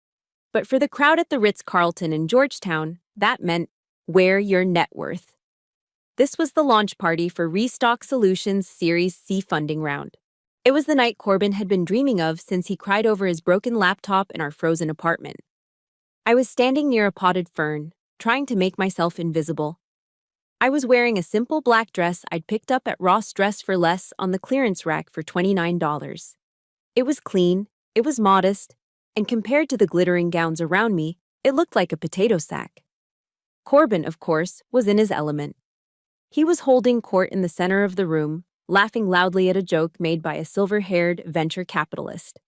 But for the crowd at the Ritz-Carlton in Georgetown, that meant, "Wear your net worth." This was the launch party for Restock Solutions' Series C funding round. It was the night Corbin had been dreaming of since he cried over his broken laptop in our frozen apartment. I was standing near a potted fern, trying to make myself invisible. I was wearing a simple black dress I'd picked up at Ross Dress for Less on the clearance rack for $29. It was clean, it was modest, and compared to the glittering gowns around me, it looked like a potato sack. Corbin, of course, was in his element. He was holding court in the center of the room, laughing loudly at a joke made by a silver-haired venture capitalist.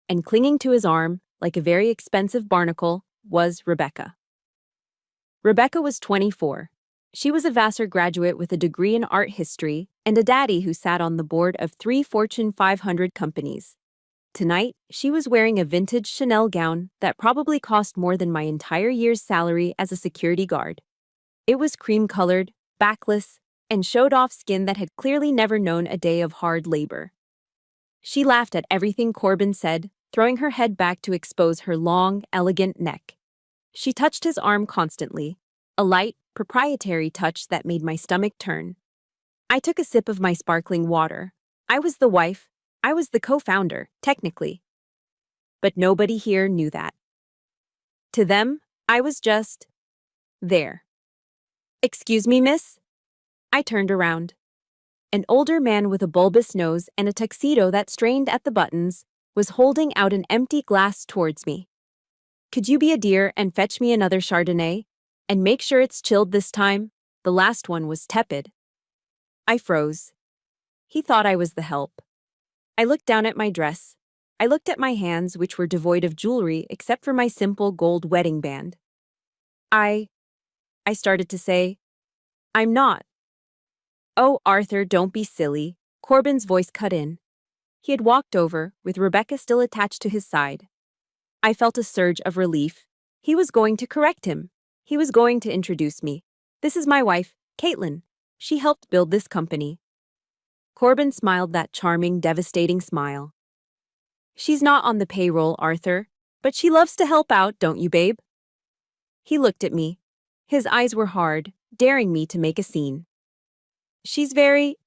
And clinging to his arm, like a very expensive barnacle, was Rebecca. Rebecca was 24. She was a Vassar graduate with a degree in art history and a daddy who sat on the board of 3 Fortune 500 companies. Tonight, she was wearing a vintage Chanel gown that probably cost more than my entire year's salary as a security guard. It was cream-colored, backless, and showed off skin that had clearly never known a day of hard labor. She laughed at everything Corbin said, throwing her head back to expose her long, elegant neck. She touched his arm constantly, a light, proprietary touch that made my stomach turn. I took a sip of my sparkling water. I was the wife. I was the co-founder, technically. But nobody here knew that. To them, I was just there. "Excuse me, miss?" I turned around. An older man with a bulbous nose and a tuxedo that strained at the buttons was holding out an empty glass towards me. "Could you be a dear and fetch me another Chardonnay? And make sure it's chilled this time. The last one was tepid." I froze. He thought I was the help. I looked down at my dress. I looked at my hands, which were devoid of jewelry except for my simple gold wedding band. I started to say, "I'm not." "Oh, Arthur, don't be silly," Corbin's voice cut in. He had walked over, with Rebecca still attached to his side. I felt a surge of relief. He was going to correct him. He was going to introduce me. "This is my wife, Caitlin. She helped build this company." Corbin smiled that charming, devastating smile. "She's not on the payroll, Arthur, but she loves to help out, don't you, babe?" He looked at me. His eyes were hard, daring me to make a scene. "She's very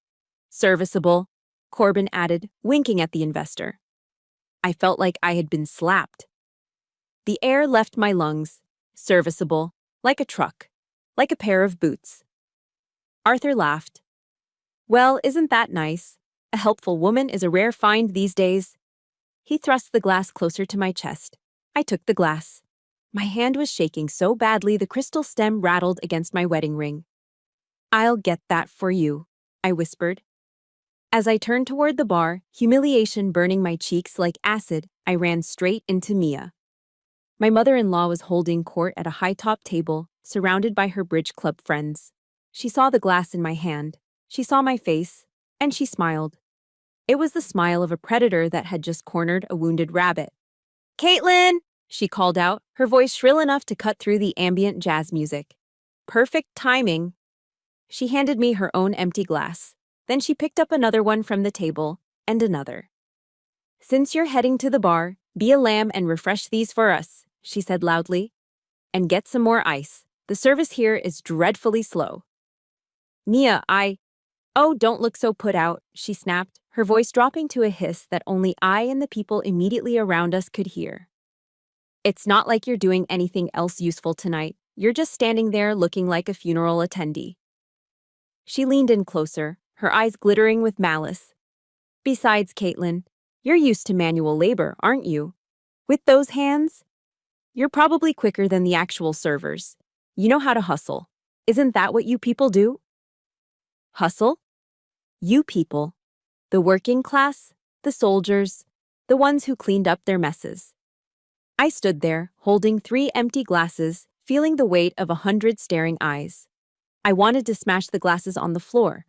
serviceable," Corbin added, winking at the investor. I felt like I had been slapped. The air left my lungs. Serviceable, like a truck, like a pair of boots. Arthur laughed. "Well, isn't that nice? A helpful woman is a rare find these days." He thrust the glass closer to my chest. I took the glass. My hand was shaking so badly the crystal stem rattled against my wedding ring. "I'll get that for you," I whispered. As I turned toward the bar, humiliation burning my cheeks like acid, I ran straight into Mia. My mother-in-law was holding court at a high-top table, surrounded by her bridge club friends. She saw the glass in my hand. She saw my face, and she smiled. It was the smile of a predator that had just cornered a wounded rabbit. "Caitlin!" she called out, her voice shrill enough to cut through the ambient jazz music. Perfect timing. She handed me her own empty glass. Then she picked up another one from the table, and another. "Since you're heading to the bar, be a lamb and refresh these for us," she said loudly. "And get some more ice. The service here is dreadfully slow." "Mia, Oh, don't look so put out," she snapped, her voice dropping to a hiss that only I and the people immediately around us could hear. "It's not like you're doing anything else useful tonight. You're just standing there looking like a funeral attendee." She leaned in closer, her eyes glittering with malice. "Besides, Caitlin, you're used to manual labor, aren't you? With those hands? You're probably quicker than the actual servers. You know how to hustle. Isn't that what you people do?" "Hustle? You people. The working class, the soldiers, the ones who cleaned up their messes." I stood there, holding 3 empty glasses, feeling the weight of 100 staring eyes. I wanted to smash the glasses on the floor.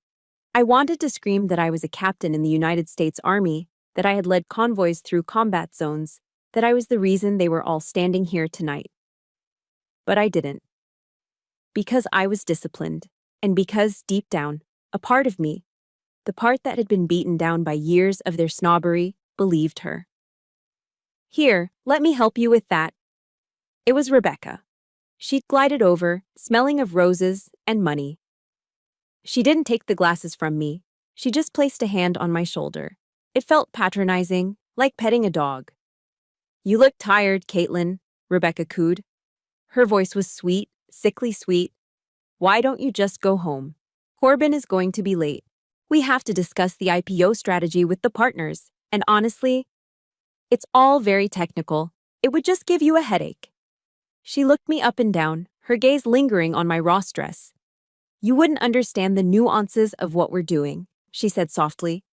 I wanted to scream that I was a captain in the United States Army, that I had led convoys through combat zones, that I was the reason they were all standing here tonight. But I didn't. Because I was disciplined, and because, deep down, a part of me, the part that had been beaten down by years of their snobbery, believed her. "Here, let me help you with that." It was Rebecca. She'd glided over, smelling of roses and money. She didn't take the glasses from me. She just placed a hand on my shoulder. It felt patronizing, like petting a dog. "You look tired, Caitlin," Rebecca cooed. Her voice was sweet, sickly sweet. "Why don't you just go home? Corbin is going to be late. We have to discuss the IPO strategy with the partners, and honestly, it's all very technical. It would just give you a headache." She looked me up and down, her gaze lingering on my Ross dress. "You wouldn't understand the nuances of what we're doing," she said softly.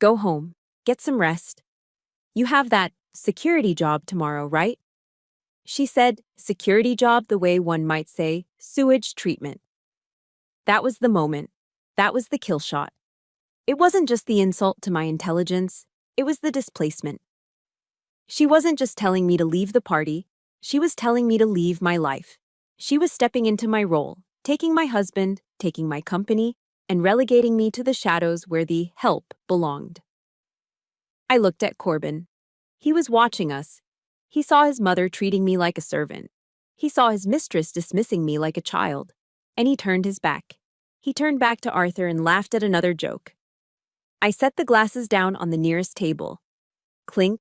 "Go home. Get some rest. You have that security job tomorrow, right?" She said security job the way one might say sewage treatment. That was the moment. That was the kill shot. It wasn't just the insult to my intelligence, it was the displacement. She wasn't just telling me to leave the party, she was telling me to leave my life. She was stepping into my role, taking my husband, taking my company, and relegating me to the shadows where the help belonged. I looked at Corbin. He was watching us. He saw his mother treating me like a servant. He saw his mistress dismissing me like a child. And he turned his back. He turned back to Arthur and laughed at another joke. I set the glasses down on the nearest table. Clink,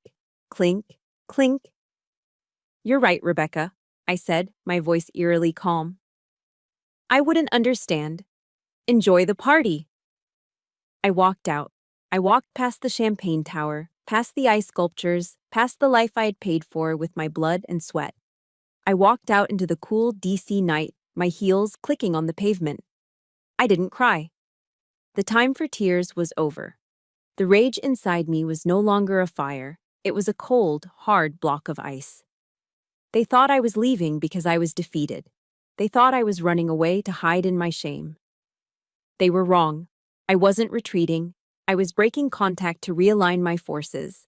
clink, clink. "You're right, Rebecca," I said, my voice eerily calm. "I wouldn't understand. Enjoy the party." I walked out. I walked past the champagne tower, past the ice sculptures, past the life I had paid for with my blood and sweat. I walked out into the cool DC night, my heels clicking on the pavement. I didn't cry. The time for tears was over. The rage inside me was no longer a fire. It was a cold, hard block of ice. They thought I was leaving because I was defeated. They thought I was running away to hide in my shame. They were wrong. I wasn't retreating. I was breaking contact to realign my forces.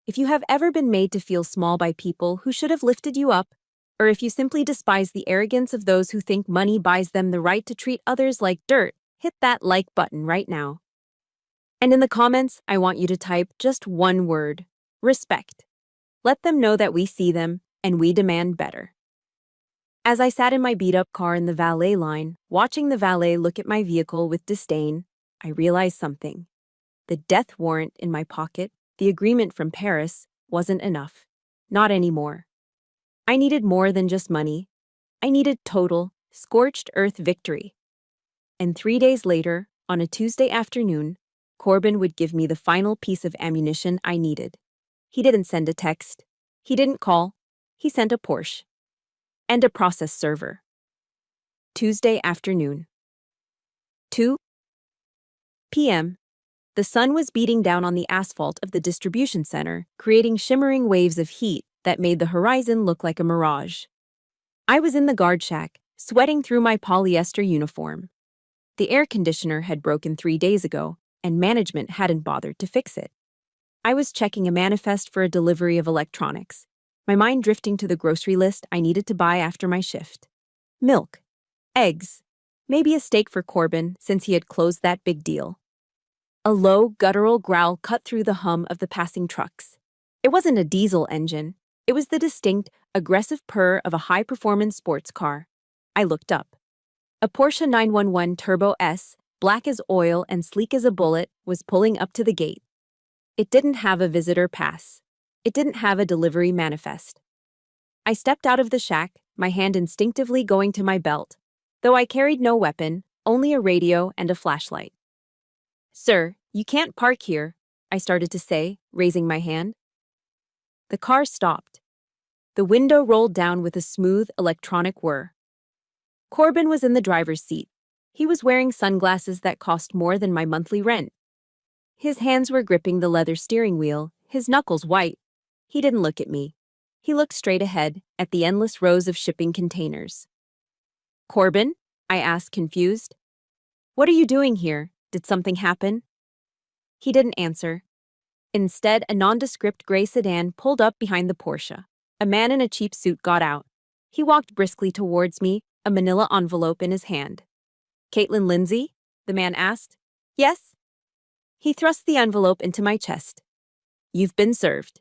If you have ever been made to feel small by people who should have lifted you up, or if you simply despise the arrogance of those who think money buys them the right to treat others like dirt, hit that like button right now. And in the comments, I want you to type just one word: respect. Let them know that we see them and we demand better. As I sat in my beat-up car in the valet line, watching the valet look at my vehicle with disdain, I realized something. The death warrant in my pocket, the agreement from Paris, wasn't enough. Not anymore. I needed more than just money. I needed total, scorched earth victory. And 3 days later, on a Tuesday afternoon, Corbin would give me the final piece of ammunition I needed. He didn't send a text. He didn't call. He sent a Porsche. And a process server. Tuesday afternoon. 2 p.m. The sun was beating down on the asphalt of the distribution center, creating shimmering waves of heat that made the horizon look like a mirage. I was in the guard shack, sweating through my polyester uniform. The air conditioner had broken 3 days ago, and management hadn't bothered to fix it. I was checking a manifest for a delivery of electronics, my mind drifting to the grocery list I needed to buy after my shift. Milk, eggs, maybe a steak for Corbin since he had closed that big deal. A low, guttural growl cut through the hum of the passing trucks. It wasn't a diesel engine. It was the distinct, aggressive purr of a high-performance sports car. I looked up. A Porsche 911 Turbo S, black as oil and sleek as a bullet, was pulling up to the gate. It didn't have a visitor pass. It didn't have a delivery manifest. I stepped out of the shack, my hand instinctively going to my belt, though I carried no weapon, only a radio and a flashlight. "Sir, you can't park here," I started to say, raising my hand. The car stopped. The window rolled down with a smooth, electronic whir. Corbin was in the driver's seat. He was wearing sunglasses that cost more than my monthly rent. His hands were gripping the leather steering wheel, his knuckles white. He didn't look at me. He looked straight ahead, at the endless rows of shipping containers. "Corbin?" I asked, confused. "What are you doing here? Did something happen?" He didn't answer. Instead, a nondescript gray sedan pulled up behind the Porsche. A man in a cheap suit got out. He walked briskly towards me, a manila envelope in his hand. "Caitlin Lindsay?" the man asked. "Yes?" He thrust the envelope into my chest. "You've been served."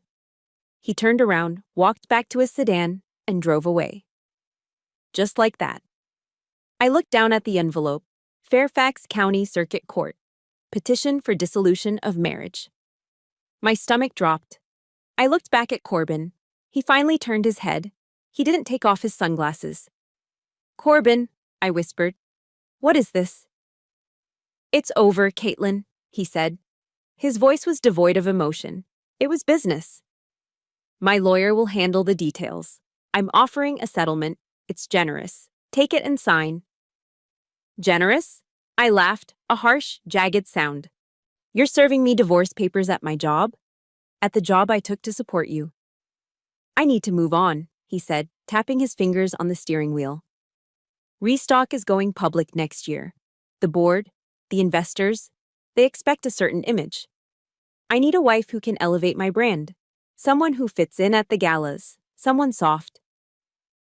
He turned around, walked back to his sedan, and drove away. Just like that. I looked down at the envelope. Fairfax County Circuit Court. Petition for dissolution of marriage. My stomach dropped. I looked back at Corbin. He finally turned his head. He didn't take off his sunglasses. "Corbin," I whispered. "What is this?" "It's over, Caitlin," he said. His voice was devoid of emotion. It was business. "My lawyer will handle the details. I'm offering a settlement. It's generous. Take it and sign." "Generous?" I laughed, a harsh, jagged sound. "You're serving me divorce papers at my job?" "At the job I took to support you." "I need to move on," he said, tapping his fingers on the steering wheel. "Restock is going public next year. The board, the investors, they expect a certain image. I need a wife who can elevate my brand. Someone who fits in at the galas. Someone soft."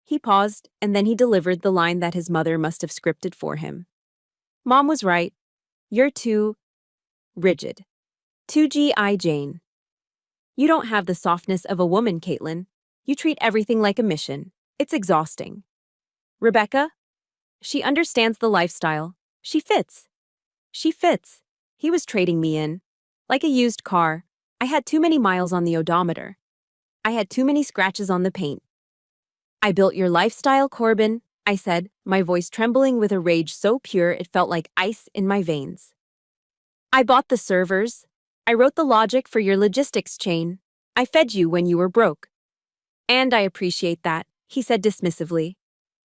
He paused, and then he delivered the line that his mother must have scripted for him. "Mom was right. You're too rigid. Too G.I. Jane. You don't have the softness of a woman, Caitlin. You treat everything like a mission. It's exhausting." "Rebecca? She understands the lifestyle. She fits." "She fits." He was trading me in. Like a used car. I had too many miles on the odometer. I had too many scratches on the paint. "I built your lifestyle, Corbin," I said, my voice trembling with a rage so pure it felt like ice in my veins. "I bought the servers. I wrote the logic for your logistics chain. I fed you when you were broke." "And I appreciate that," he said dismissively.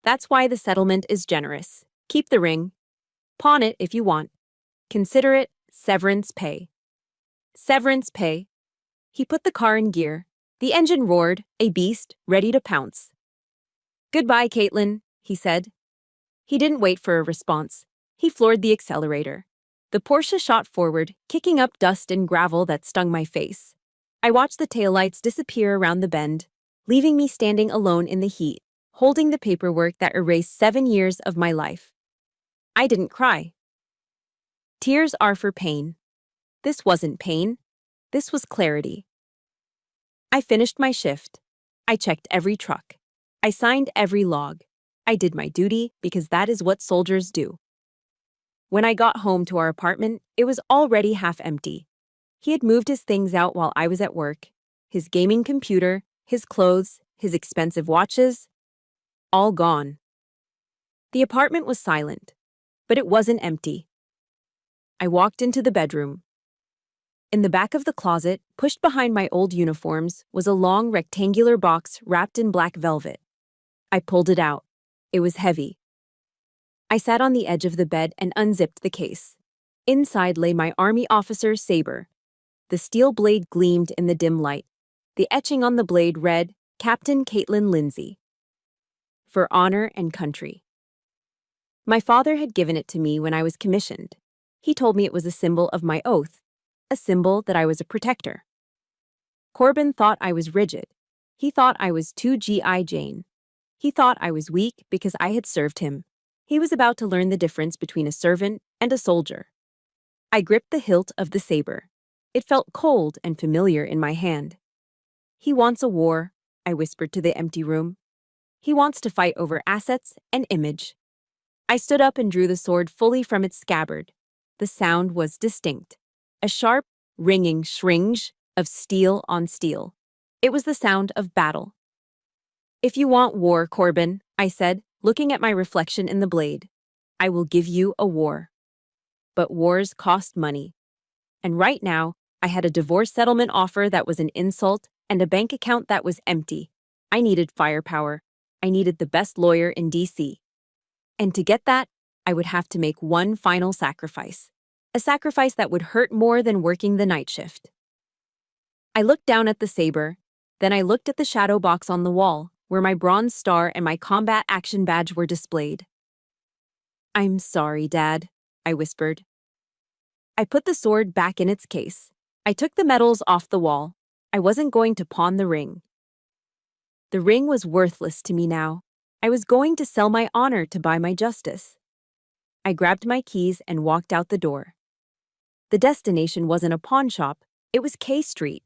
"That's why the settlement is generous. Keep the ring. Pawn it if you want. Consider it severance pay." "Severance pay." He put the car in gear. The engine roared, a beast, ready to pounce. "Goodbye, Caitlin," he said. He didn't wait for a response. He floored the accelerator. The Porsche shot forward, kicking up dust and gravel that stung my face. I watched the taillights disappear around the bend, leaving me standing alone in the heat, holding the paperwork that erased 7 years of my life. I didn't cry. Tears are for pain. This wasn't pain. This was clarity. I finished my shift. I checked every truck. I signed every log. I did my duty because that is what soldiers do. When I got home to our apartment, it was already half empty. He had moved his things out while I was at work. His gaming computer, his clothes, his expensive watches, all gone. The apartment was silent, but it wasn't empty. I walked into the bedroom. In the back of the closet, pushed behind my old uniforms, was a long rectangular box wrapped in black velvet. I pulled it out. It was heavy. I sat on the edge of the bed and unzipped the case. Inside lay my Army officer's saber. The steel blade gleamed in the dim light. The etching on the blade read, "Captain Caitlin Lindsay. For honor and country." My father had given it to me when I was commissioned. He told me it was a symbol of my oath, a symbol that I was a protector. Corbin thought I was rigid. He thought I was too G.I. Jane. He thought I was weak because I had served him. He was about to learn the difference between a servant and a soldier. I gripped the hilt of the saber. It felt cold and familiar in my hand. He wants a war, I whispered to the empty room. He wants to fight over assets and image. I stood up and drew the sword fully from its scabbard. The sound was distinct. A sharp, ringing shringe of steel on steel. It was the sound of battle. If you want war, Corbin, I said, looking at my reflection in the blade, I will give you a war. But wars cost money. And right now, I had a divorce settlement offer that was an insult and a bank account that was empty. I needed firepower. I needed the best lawyer in D.C. And to get that, I would have to make one final sacrifice. A sacrifice that would hurt more than working the night shift. I looked down at the saber, then I looked at the shadow box on the wall, where my bronze star and my combat action badge were displayed. I'm sorry, Dad, I whispered. I put the sword back in its case. I took the medals off the wall. I wasn't going to pawn the ring. The ring was worthless to me now. I was going to sell my honor to buy my justice. I grabbed my keys and walked out the door. The destination wasn't a pawn shop, it was K Street.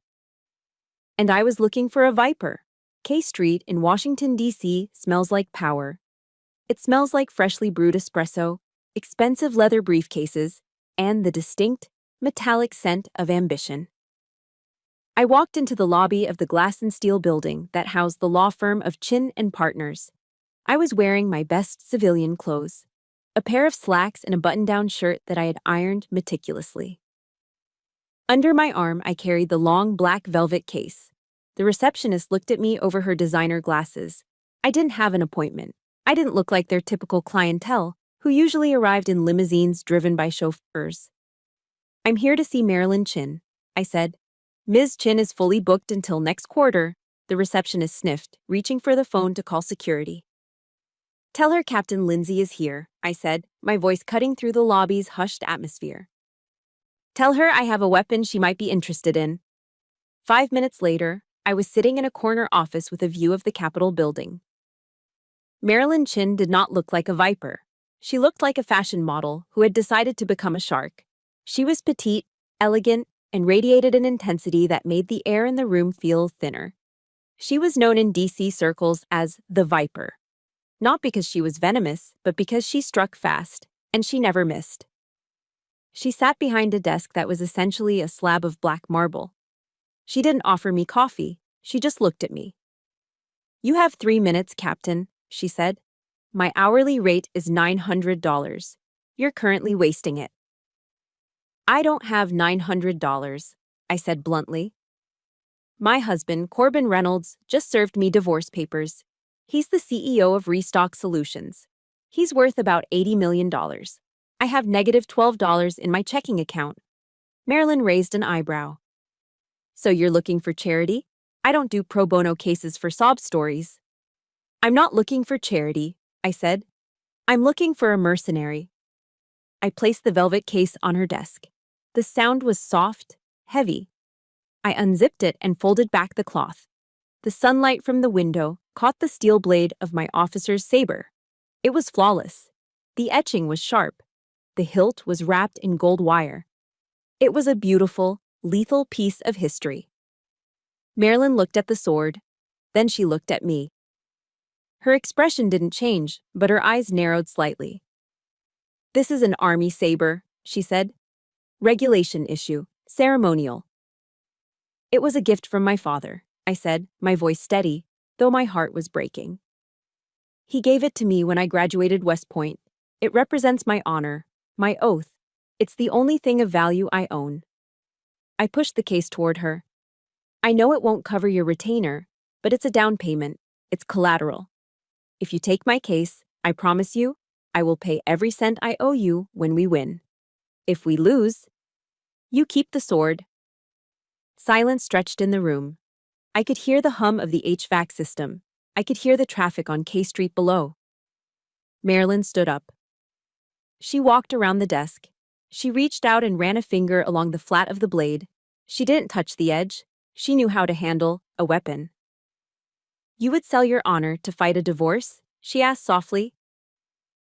And I was looking for a Viper. K Street in Washington, D.C. smells like power. It smells like freshly brewed espresso, expensive leather briefcases, and the distinct, metallic scent of ambition. I walked into the lobby of the glass and steel building that housed the law firm of Chin and Partners. I was wearing my best civilian clothes, a pair of slacks and a button-down shirt that I had ironed meticulously. Under my arm, I carried the long black velvet case. The receptionist looked at me over her designer glasses. I didn't have an appointment. I didn't look like their typical clientele, who usually arrived in limousines driven by chauffeurs. I'm here to see Marilyn Chin, I said. Ms. Chin is fully booked until next quarter, the receptionist sniffed, reaching for the phone to call security. Tell her Captain Lindsay is here, I said, my voice cutting through the lobby's hushed atmosphere. Tell her I have a weapon she might be interested in. 5 minutes later, I was sitting in a corner office with a view of the Capitol building. Marilyn Chin did not look like a viper. She looked like a fashion model who had decided to become a shark. She was petite, elegant, and radiated an intensity that made the air in the room feel thinner. She was known in D.C. circles as the Viper. Not because she was venomous, but because she struck fast, and she never missed. She sat behind a desk that was essentially a slab of black marble. She didn't offer me coffee, she just looked at me. You have 3 minutes, Captain, she said. My hourly rate is $900. You're currently wasting it. I don't have $900, I said bluntly. My husband, Corbin Reynolds, just served me divorce papers. He's the CEO of Restock Solutions. He's worth about $80 million. I have negative $12 in my checking account. Marilyn raised an eyebrow. So you're looking for charity? I don't do pro bono cases for sob stories. I'm not looking for charity, I said. I'm looking for a mercenary. I placed the velvet case on her desk. The sound was soft, heavy. I unzipped it and folded back the cloth. The sunlight from the window caught the steel blade of my officer's saber. It was flawless. The etching was sharp. The hilt was wrapped in gold wire. It was a beautiful, lethal piece of history. Marilyn looked at the sword. Then she looked at me. Her expression didn't change, but her eyes narrowed slightly. This is an army saber, she said. Regulation issue, ceremonial. It was a gift from my father, I said, my voice steady, though my heart was breaking. He gave it to me when I graduated West Point. It represents my honor, my oath. It's the only thing of value I own. I pushed the case toward her. I know it won't cover your retainer, but it's a down payment. It's collateral. If you take my case, I promise you, I will pay every cent I owe you when we win. If we lose, you keep the sword. Silence stretched in the room. I could hear the hum of the HVAC system. I could hear the traffic on K Street below. Marilyn stood up. She walked around the desk. She reached out and ran a finger along the flat of the blade. She didn't touch the edge. She knew how to handle a weapon. You would sell your honor to fight a divorce? She asked softly.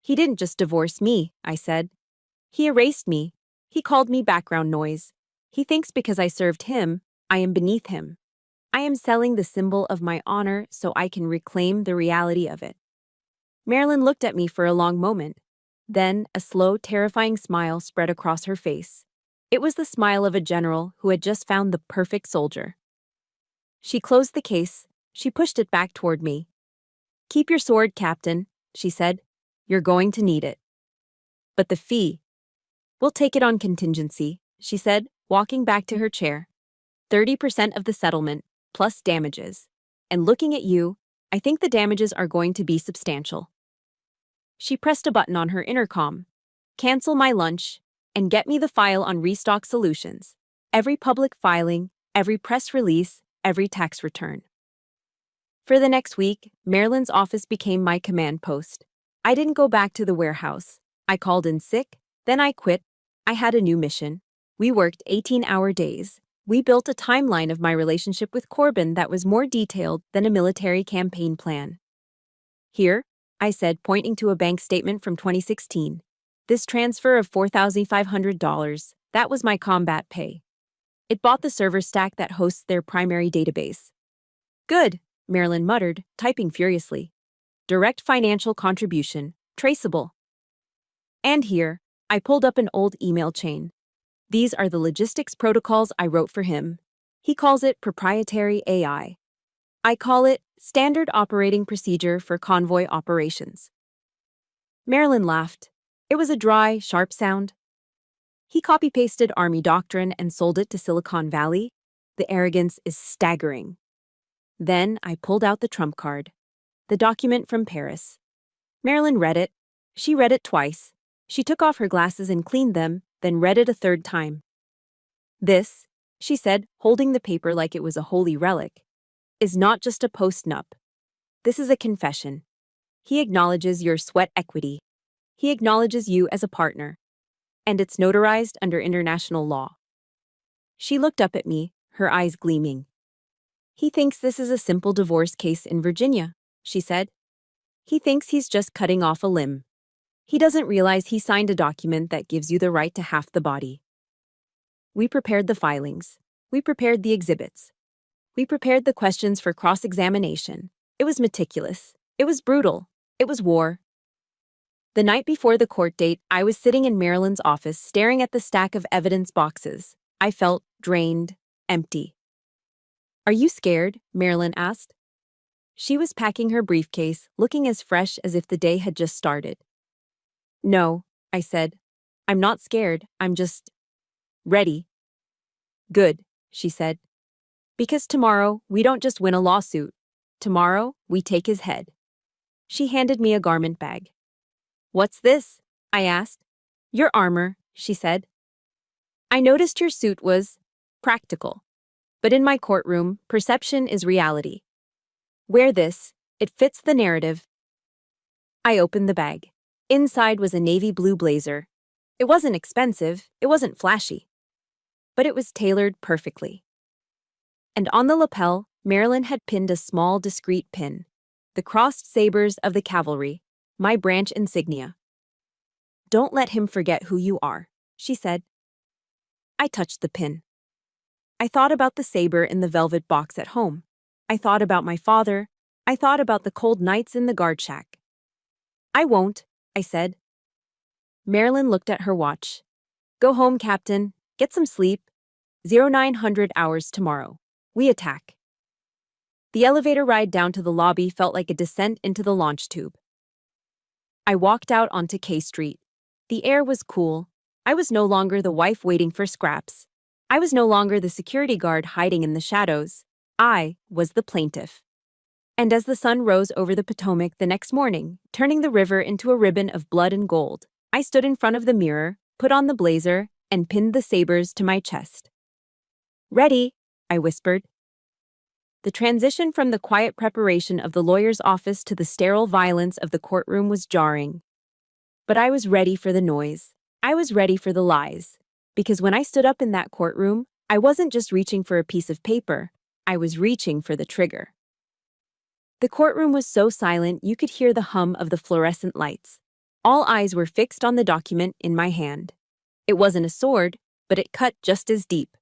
He didn't just divorce me, I said. He erased me. He called me background noise. He thinks because I served him, I am beneath him. I am selling the symbol of my honor so I can reclaim the reality of it. Marilyn looked at me for a long moment. Then, a slow, terrifying smile spread across her face. It was the smile of a general who had just found the perfect soldier. She closed the case. She pushed it back toward me. Keep your sword, Captain, she said. You're going to need it. But the fee. We'll take it on contingency, she said, walking back to her chair. 30% of the settlement, plus damages. And looking at you, I think the damages are going to be substantial. She pressed a button on her intercom. Cancel my lunch, and get me the file on Restock Solutions. Every public filing, every press release, every tax return. For the next week, Marilyn's office became my command post. I didn't go back to the warehouse. I called in sick, then I quit. I had a new mission. We worked 18-hour days. We built a timeline of my relationship with Corbin that was more detailed than a military campaign plan. Here, I said, pointing to a bank statement from 2016. This transfer of $4,500, that was my combat pay. It bought the server stack that hosts their primary database. Good, Marilyn muttered, typing furiously. Direct financial contribution, traceable. And here, I pulled up an old email chain. These are the logistics protocols I wrote for him. He calls it proprietary AI. I call it standard operating procedure for convoy operations. Marilyn laughed. It was a dry, sharp sound. He copy-pasted Army doctrine and sold it to Silicon Valley. The arrogance is staggering. Then I pulled out the trump card. The document from Paris. Marilyn read it. She read it twice. She took off her glasses and cleaned them, then read it a third time. This, she said, holding the paper like it was a holy relic, is not just a post-nup. This is a confession. He acknowledges your sweat equity. He acknowledges you as a partner. And it's notarized under international law. She looked up at me, her eyes gleaming. He thinks this is a simple divorce case in Virginia, she said. He thinks he's just cutting off a limb. He doesn't realize he signed a document that gives you the right to half the body. We prepared the filings. We prepared the exhibits. We prepared the questions for cross-examination. It was meticulous. It was brutal. It was war. The night before the court date, I was sitting in Marilyn's office staring at the stack of evidence boxes. I felt drained, empty. Are you scared? Marilyn asked. She was packing her briefcase, looking as fresh as if the day had just started. No, I said. I'm not scared. I'm just ready. Good, she said. Because tomorrow, we don't just win a lawsuit. Tomorrow, we take his head. She handed me a garment bag. What's this? I asked. Your armor, she said. I noticed your suit was practical. But in my courtroom, perception is reality. Wear this. It fits the narrative. I opened the bag. Inside was a navy blue blazer. It wasn't expensive, it wasn't flashy. But it was tailored perfectly. And on the lapel, Marilyn had pinned a small, discreet pin. The crossed sabers of the cavalry, my branch insignia. Don't let him forget who you are, she said. I touched the pin. I thought about the saber in the velvet box at home. I thought about my father. I thought about the cold nights in the guard shack. I won't, I said. Marilyn looked at her watch. Go home, Captain. Get some sleep. 0900 hours tomorrow. We attack. The elevator ride down to the lobby felt like a descent into the launch tube. I walked out onto K Street. The air was cool. I was no longer the wife waiting for scraps. I was no longer the security guard hiding in the shadows. I was the plaintiff. And as the sun rose over the Potomac the next morning, turning the river into a ribbon of blood and gold, I stood in front of the mirror, put on the blazer, and pinned the sabers to my chest. Ready, I whispered. The transition from the quiet preparation of the lawyer's office to the sterile violence of the courtroom was jarring. But I was ready for the noise. I was ready for the lies. Because when I stood up in that courtroom, I wasn't just reaching for a piece of paper. I was reaching for the trigger. The courtroom was so silent you could hear the hum of the fluorescent lights. All eyes were fixed on the document in my hand. It wasn't a sword, but it cut just as deep.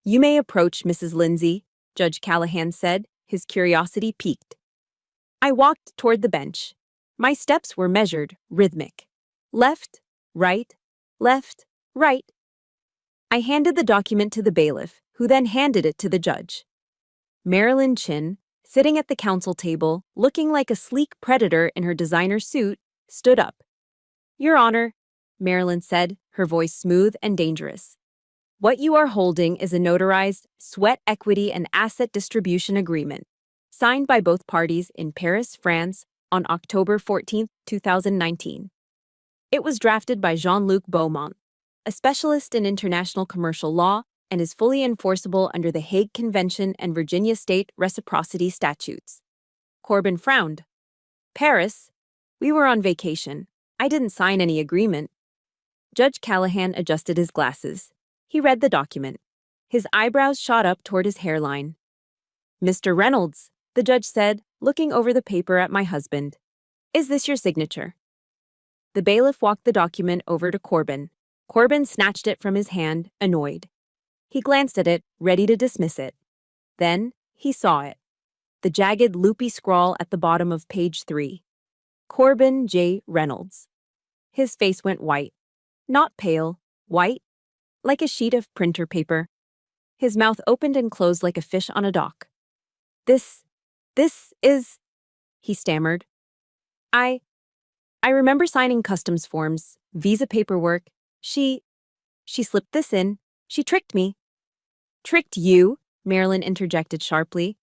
"You may approach, Mrs. Lindsay," Judge Callahan said, his curiosity piqued. I walked toward the bench. My steps were measured, rhythmic. Left, right, left, right. I handed the document to the bailiff, who then handed it to the judge. Marilyn Chin, sitting at the counsel table, looking like a sleek predator in her designer suit, stood up. "Your Honor," Marilyn said, her voice smooth and dangerous. "What you are holding is a notarized sweat equity and asset distribution agreement, signed by both parties in Paris, France, on October 14, 2019. It was drafted by Jean-Luc Beaumont, a specialist in international commercial law, and is fully enforceable under the Hague Convention and Virginia State Reciprocity Statutes." Corbin frowned. "Paris? We were on vacation. I didn't sign any agreement." Judge Callahan adjusted his glasses. He read the document. His eyebrows shot up toward his hairline. "Mr. Reynolds," the judge said, looking over the paper at my husband. "Is this your signature?" The bailiff walked the document over to Corbin. Corbin snatched it from his hand, annoyed. He glanced at it, ready to dismiss it. Then he saw it. The jagged, loopy scrawl at the bottom of page 3. Corbin J. Reynolds. His face went white. Not pale, white, like a sheet of printer paper. His mouth opened and closed like a fish on a dock. This is," he stammered. I remember signing customs forms, visa paperwork. She slipped this in. She tricked me." "Tricked you?" Marilyn interjected sharply.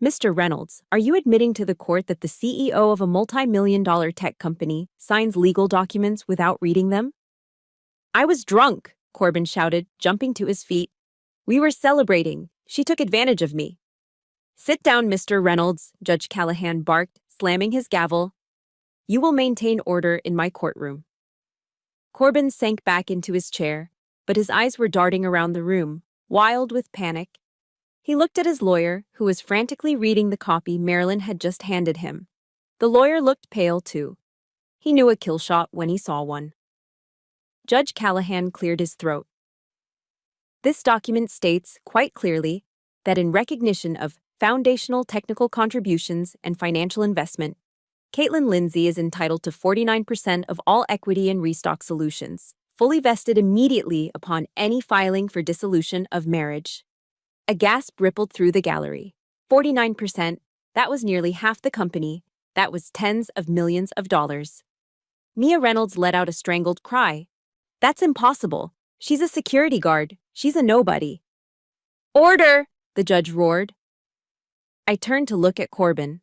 "Mr. Reynolds, are you admitting to the court that the CEO of a multi-million-dollar tech company signs legal documents without reading them?" "I was drunk," Corbin shouted, jumping to his feet. "We were celebrating. She took advantage of me." "Sit down, Mr. Reynolds," Judge Callahan barked, slamming his gavel. "You will maintain order in my courtroom." Corbin sank back into his chair, but his eyes were darting around the room, wild with panic. He looked at his lawyer, who was frantically reading the copy Marilyn had just handed him. The lawyer looked pale, too. He knew a kill shot when he saw one. Judge Callahan cleared his throat. "This document states, quite clearly, that in recognition of foundational technical contributions and financial investment, Caitlin Lindsay is entitled to 49% of all equity in Restock Solutions, fully vested immediately upon any filing for dissolution of marriage." A gasp rippled through the gallery. 49%, that was nearly half the company. That was tens of millions of dollars. Mia Reynolds let out a strangled cry. "That's impossible. She's a security guard. She's a nobody." "Order!" the judge roared. I turned to look at Corbin.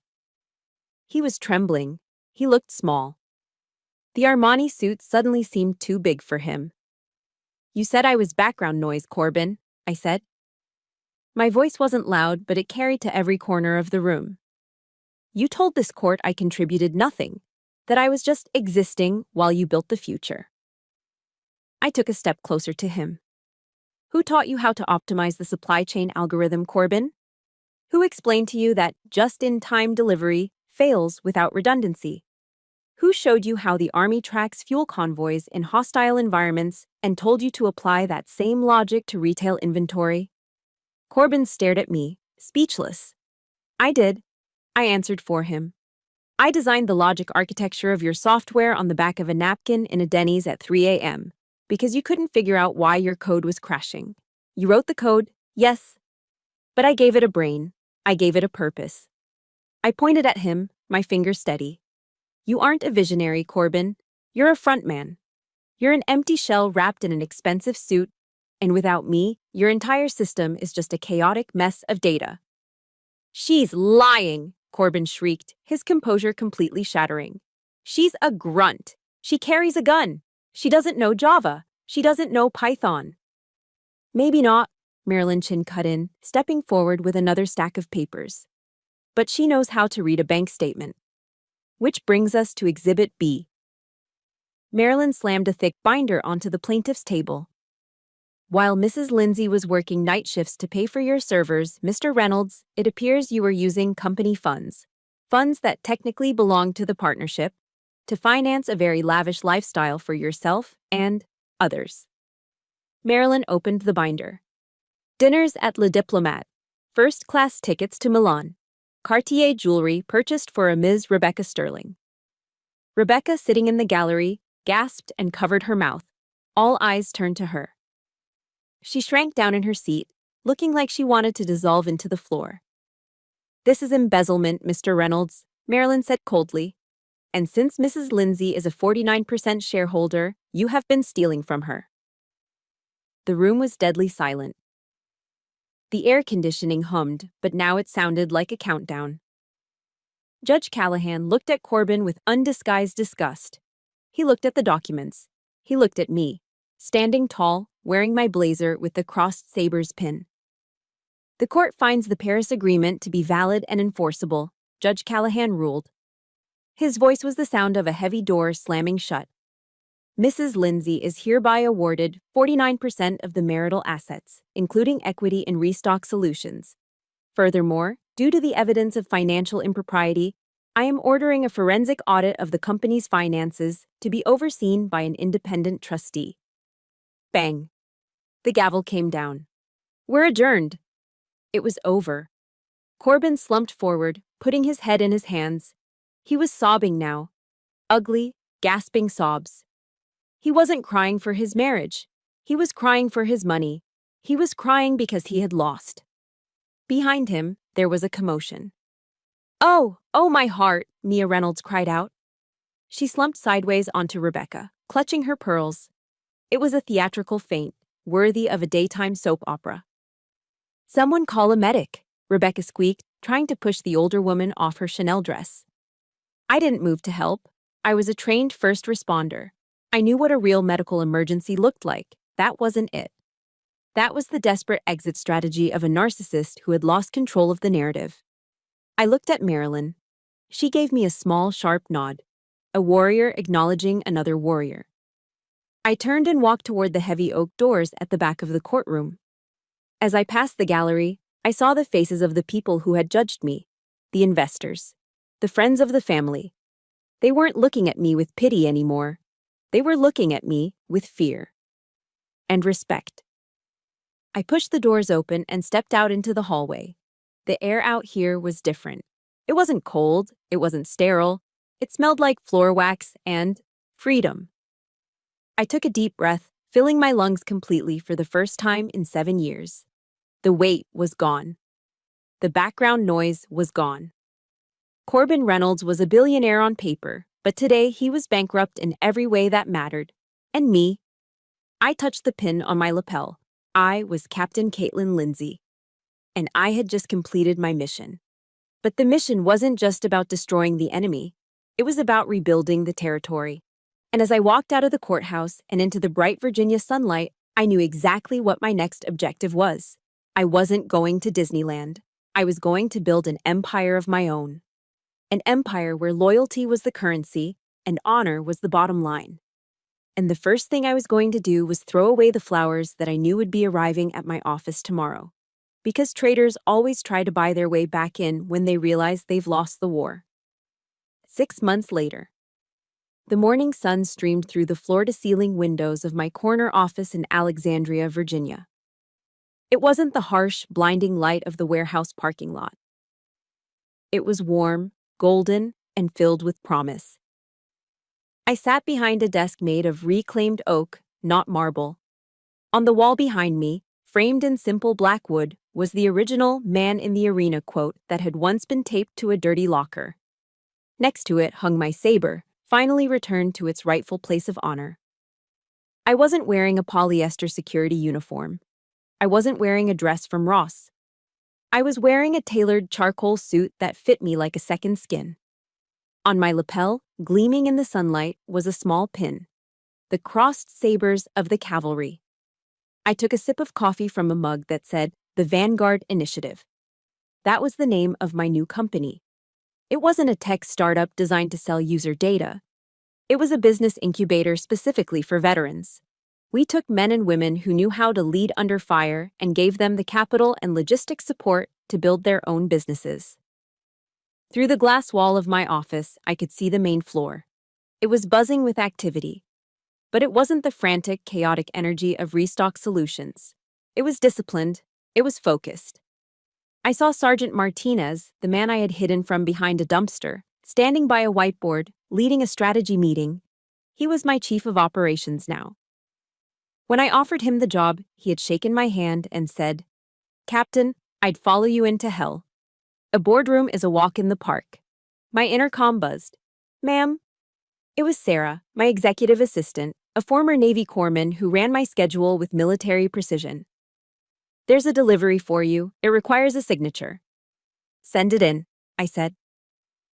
He was trembling. He looked small. The Armani suit suddenly seemed too big for him. "You said I was background noise, Corbin," I said. My voice wasn't loud, but it carried to every corner of the room. "You told this court I contributed nothing, that I was just existing while you built the future." I took a step closer to him. "Who taught you how to optimize the supply chain algorithm, Corbin? Who explained to you that just-in-time delivery fails without redundancy? Who showed you how the Army tracks fuel convoys in hostile environments and told you to apply that same logic to retail inventory?" Corbin stared at me, speechless. "I did," I answered for him. "I designed the logic architecture of your software on the back of a napkin in a Denny's at 3 a.m. because you couldn't figure out why your code was crashing. You wrote the code, yes, but I gave it a brain. I gave it a purpose." I pointed at him, my finger steady. "You aren't a visionary, Corbin. You're a frontman. You're an empty shell wrapped in an expensive suit, and without me, your entire system is just a chaotic mess of data." "She's lying," Corbin shrieked, his composure completely shattering. "She's a grunt. She carries a gun. She doesn't know Java. She doesn't know Python." "Maybe not," Marilyn Chin cut in, stepping forward with another stack of papers. "But she knows how to read a bank statement." Which brings us to Exhibit B. Marilyn slammed a thick binder onto the plaintiff's table. While Mrs. Lindsay was working night shifts to pay for your servers, Mr. Reynolds, it appears you were using company funds. Funds that technically belong to the partnership, to finance a very lavish lifestyle for yourself and others. Marilyn opened the binder. Dinners at Le Diplomate. First-class tickets to Milan. Cartier jewelry purchased for a Ms. Rebecca Sterling. Rebecca, sitting in the gallery, gasped and covered her mouth. All eyes turned to her. She shrank down in her seat, looking like she wanted to dissolve into the floor. This is embezzlement, Mr. Reynolds, Marilyn said coldly. And since Mrs. Lindsay is a 49% shareholder, you have been stealing from her. The room was deadly silent. The air conditioning hummed, but now it sounded like a countdown. Judge Callahan looked at Corbin with undisguised disgust. He looked at the documents. He looked at me, standing tall, wearing my blazer with the crossed sabers pin. The court finds the Paris Agreement to be valid and enforceable, Judge Callahan ruled. His voice was the sound of a heavy door slamming shut. Mrs. Lindsay is hereby awarded 49% of the marital assets, including equity in Restock Solutions. Furthermore, due to the evidence of financial impropriety, I am ordering a forensic audit of the company's finances to be overseen by an independent trustee. Bang. The gavel came down. We're adjourned. It was over. Corbin slumped forward, putting his head in his hands. He was sobbing now. Ugly, gasping sobs. He wasn't crying for his marriage. He was crying for his money. He was crying because he had lost. Behind him, there was a commotion. Oh, my heart, Mia Reynolds cried out. She slumped sideways onto Rebecca, clutching her pearls. It was a theatrical faint, worthy of a daytime soap opera. Someone call a medic, Rebecca squeaked, trying to push the older woman off her Chanel dress. I didn't move to help. I was a trained first responder. I knew what a real medical emergency looked like. That wasn't it. That was the desperate exit strategy of a narcissist who had lost control of the narrative. I looked at Marilyn. She gave me a small, sharp nod, a warrior acknowledging another warrior. I turned and walked toward the heavy oak doors at the back of the courtroom. As I passed the gallery, I saw the faces of the people who had judged me, the investors, the friends of the family. They weren't looking at me with pity anymore. They were looking at me with fear and respect. I pushed the doors open and stepped out into the hallway. The air out here was different. It wasn't cold, it wasn't sterile. It smelled like floor wax and freedom. I took a deep breath, filling my lungs completely for the first time in 7 years. The weight was gone. The background noise was gone. Corbin Reynolds was a billionaire on paper, but today he was bankrupt in every way that mattered. And me? I touched the pin on my lapel. I was Captain Caitlin Lindsay. And I had just completed my mission. But the mission wasn't just about destroying the enemy. It was about rebuilding the territory. And as I walked out of the courthouse and into the bright Virginia sunlight, I knew exactly what my next objective was. I wasn't going to Disneyland. I was going to build an empire of my own. An empire where loyalty was the currency and honor was the bottom line. And the first thing I was going to do was throw away the flowers that I knew would be arriving at my office tomorrow. Because traitors always try to buy their way back in when they realize they've lost the war. 6 months later. The morning sun streamed through the floor-to-ceiling windows of my corner office in Alexandria, Virginia. It wasn't the harsh, blinding light of the warehouse parking lot. It was warm, golden, and filled with promise. I sat behind a desk made of reclaimed oak, not marble. On the wall behind me, framed in simple black wood, was the original "Man in the Arena" quote that had once been taped to a dirty locker. Next to it hung my saber, finally returned to its rightful place of honor. I wasn't wearing a polyester security uniform. I wasn't wearing a dress from Ross. I was wearing a tailored charcoal suit that fit me like a second skin. On my lapel, gleaming in the sunlight, was a small pin. The crossed sabers of the cavalry. I took a sip of coffee from a mug that said, "The Vanguard Initiative." That was the name of my new company. It wasn't a tech startup designed to sell user data. It was a business incubator specifically for veterans. We took men and women who knew how to lead under fire and gave them the capital and logistics support to build their own businesses. Through the glass wall of my office, I could see the main floor. It was buzzing with activity. But it wasn't the frantic, chaotic energy of Restock Solutions. It was disciplined. It was focused. I saw Sergeant Martinez, the man I had hidden from behind a dumpster, standing by a whiteboard, leading a strategy meeting. He was my chief of operations now. When I offered him the job, he had shaken my hand and said, "Captain, I'd follow you into hell. A boardroom is a walk in the park." My intercom buzzed. "Ma'am?" It was Sarah, my executive assistant, a former Navy corpsman who ran my schedule with military precision. "There's a delivery for you. It requires a signature." "Send it in," I said.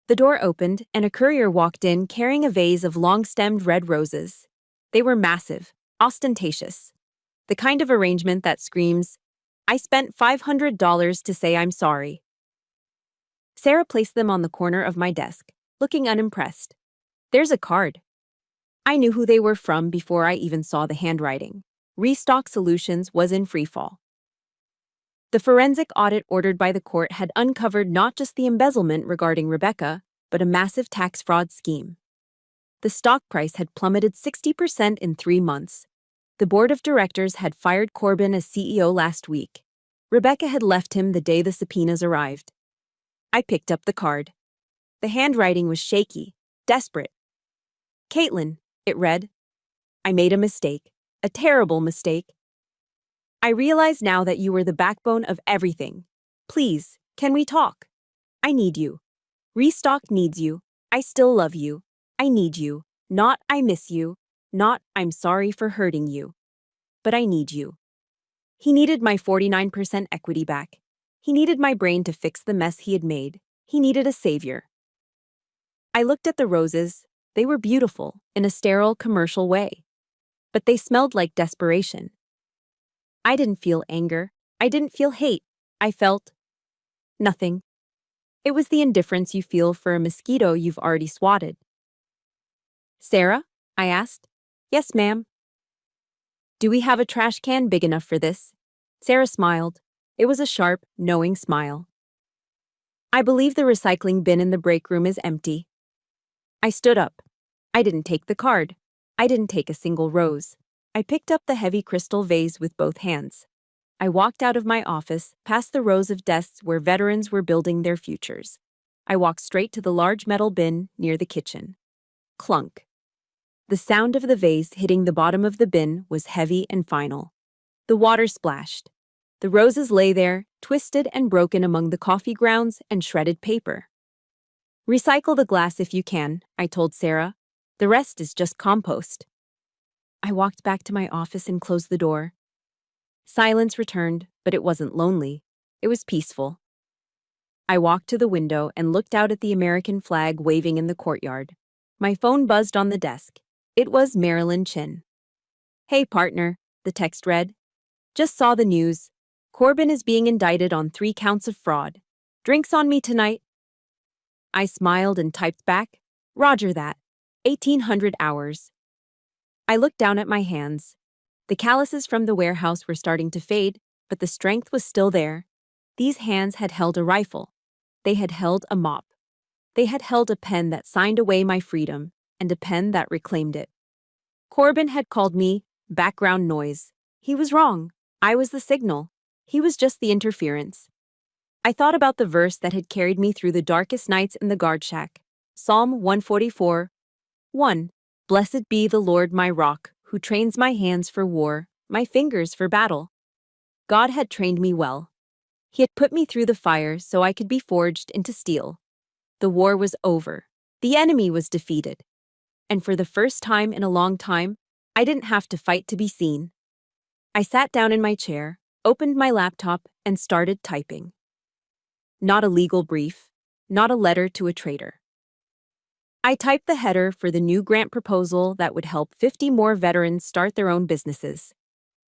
The door opened, and a courier walked in carrying a vase of long-stemmed red roses. They were massive, ostentatious. The kind of arrangement that screams, "I spent $500 to say I'm sorry." Sarah placed them on the corner of my desk, looking unimpressed. "There's a card." I knew who they were from before I even saw the handwriting. Restock Solutions was in freefall. The forensic audit ordered by the court had uncovered not just the embezzlement regarding Rebecca, but a massive tax fraud scheme. The stock price had plummeted 60% in 3 months. The board of directors had fired Corbin as CEO last week. Rebecca had left him the day the subpoenas arrived. I picked up the card. The handwriting was shaky, desperate. "Caitlin," it read. "I made a mistake. A terrible mistake. I realize now that you were the backbone of everything. Please, can we talk? I need you. Restock needs you. I still love you. I need you. Not I miss you. Not I'm sorry for hurting you. But I need you." He needed my 49% equity back. He needed my brain to fix the mess he had made. He needed a savior. I looked at the roses. They were beautiful, in a sterile, commercial way. But they smelled like desperation. I didn't feel anger. I didn't feel hate. I felt nothing. It was the indifference you feel for a mosquito you've already swatted. "Sarah?" I asked. "Yes, ma'am." "Do we have a trash can big enough for this?" Sarah smiled. It was a sharp, knowing smile. "I believe the recycling bin in the break room is empty." I stood up. I didn't take the card. I didn't take a single rose. I picked up the heavy crystal vase with both hands. I walked out of my office, past the rows of desks where veterans were building their futures. I walked straight to the large metal bin near the kitchen. Clunk. The sound of the vase hitting the bottom of the bin was heavy and final. The water splashed. The roses lay there, twisted and broken among the coffee grounds and shredded paper. "Recycle the glass if you can," I told Sarah. "The rest is just compost." I walked back to my office and closed the door. Silence returned, but it wasn't lonely. It was peaceful. I walked to the window and looked out at the American flag waving in the courtyard. My phone buzzed on the desk. It was Marilyn Chin. "Hey, partner," the text read. "Just saw the news. Corbin is being indicted on 3 counts of fraud. Drinks on me tonight." I smiled and typed back, "Roger that. 1800 hours." I looked down at my hands. The calluses from the warehouse were starting to fade, but the strength was still there. These hands had held a rifle. They had held a mop. They had held a pen that signed away my freedom, and a pen that reclaimed it. Corbin had called me background noise. He was wrong. I was the signal. He was just the interference. I thought about the verse that had carried me through the darkest nights in the guard shack. Psalm 144, 1. "Blessed be the Lord my rock, who trains my hands for war, my fingers for battle." God had trained me well. He had put me through the fire so I could be forged into steel. The war was over. The enemy was defeated. And for the first time in a long time, I didn't have to fight to be seen. I sat down in my chair, opened my laptop, and started typing. Not a legal brief, not a letter to a traitor. I typed the header for the new grant proposal that would help 50 more veterans start their own businesses.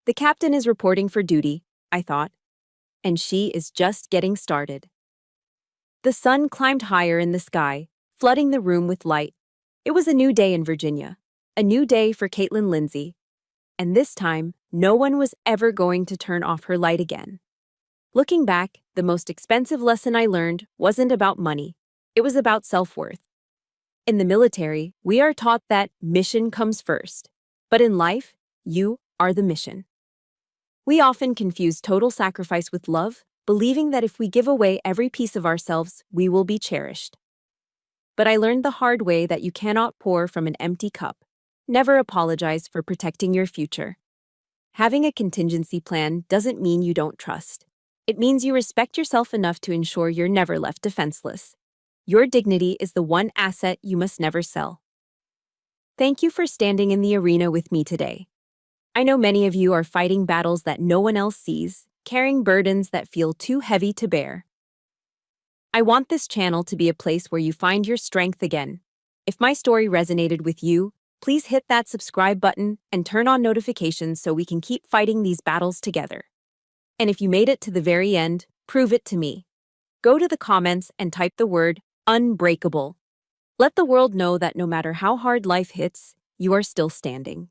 The captain is reporting for duty, I thought, and she is just getting started. The sun climbed higher in the sky, flooding the room with light. It was a new day in Virginia, a new day for Caitlin Lindsay, and this time, no one was ever going to turn off her light again. Looking back, the most expensive lesson I learned wasn't about money, it was about self-worth. In the military, we are taught that mission comes first, but in life, you are the mission. We often confuse total sacrifice with love, believing that if we give away every piece of ourselves, we will be cherished. But I learned the hard way that you cannot pour from an empty cup. Never apologize for protecting your future. Having a contingency plan doesn't mean you don't trust. It means you respect yourself enough to ensure you're never left defenseless. Your dignity is the one asset you must never sell. Thank you for standing in the arena with me today. I know many of you are fighting battles that no one else sees, carrying burdens that feel too heavy to bear. I want this channel to be a place where you find your strength again. If my story resonated with you, please hit that subscribe button and turn on notifications so we can keep fighting these battles together. And if you made it to the very end, prove it to me. Go to the comments and type the word unbreakable. Let the world know that no matter how hard life hits, you are still standing.